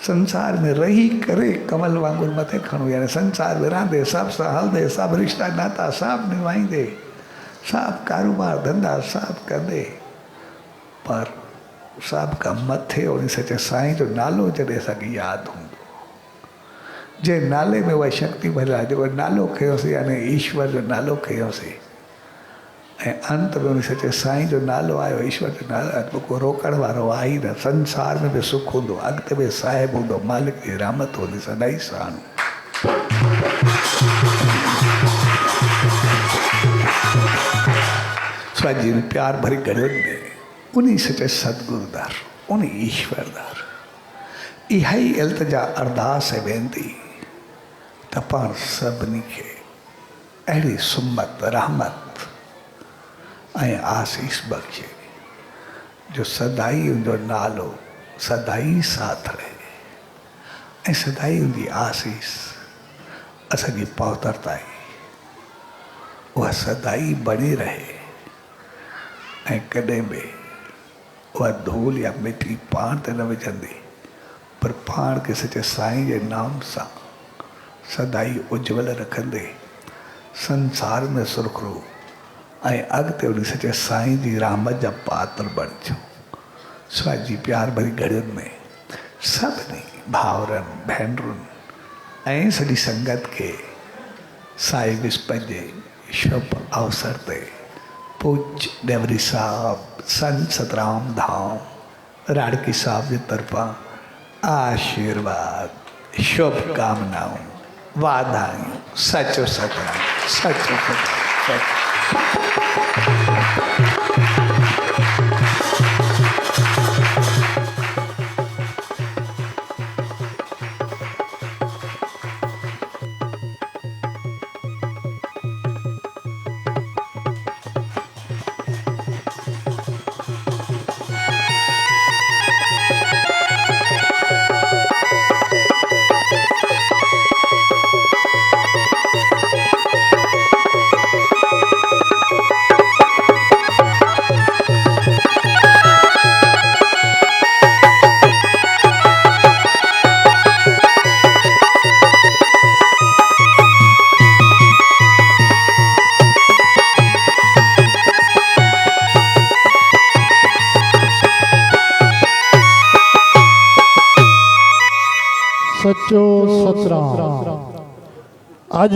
संसार में रही करे कमल वांगुरु मथे खणो यानी संसार में रहंदे सभ सां हलंदे सभु रिश्ता नाता सभु निभाईंदे सभु कारोबार धंधा सभु कंदे पर सभु खां मथे उन सचे साईं जो नालो जॾहिं असांखे यादि हूंदो जे नाले में उहा शक्ति भरियल आहे जेको नालो खयोसीं यानी ईश्वर जो नालो खयोसीं ऐं अंत में उन सचे साईं जो नालो आयो ईश्वर जो नालो आयो पोइ को रोकण वारो आहे ई न संसार में बि सुख हूंदो अॻिते बि साहिबु हूंदो मालिक जी रहमत हूंदी सदाई साण स्वाजी प्यार भरी गड़ियुनि में उन सचे सतगुरु दर उन ईश्वर दर इहा ई इल्तिजा अरदास ऐं वेंदी त पाण सभिनी खे अहिड़ी सुमत रहमत ऐं आसीस बख़्शे जो सदाई उनजो नालो सदाई साथ रहे ऐं सदाई उनजी आसीस असांजी पहुतर ताईं उहा सदाई बणी रहे ऐं कॾहिं बि उहा धूल या मिटी पाण त न विझंदी पर पाण खे सचे साईं जे नाम सां सदाई उज्जवल रखंदे संसार में सुरखरू ऐं अॻिते उन सचे साईं जी रहमत जा पात्र बणिजो स्वाजी प्यार भरी घड़ियुनि में सभिनी भाउरनि भेनरुनि ऐं सॼी संगत खे साईं विस्पति जे शुभ अवसर ते पूज डेवरी साहब संत सतराम धाम राड़की साहब जे तरफ़ां आशीर्वाद शुभकामनाऊं वाधायूं सचो सतराम सचो सतराम सच्चो सतराम। अज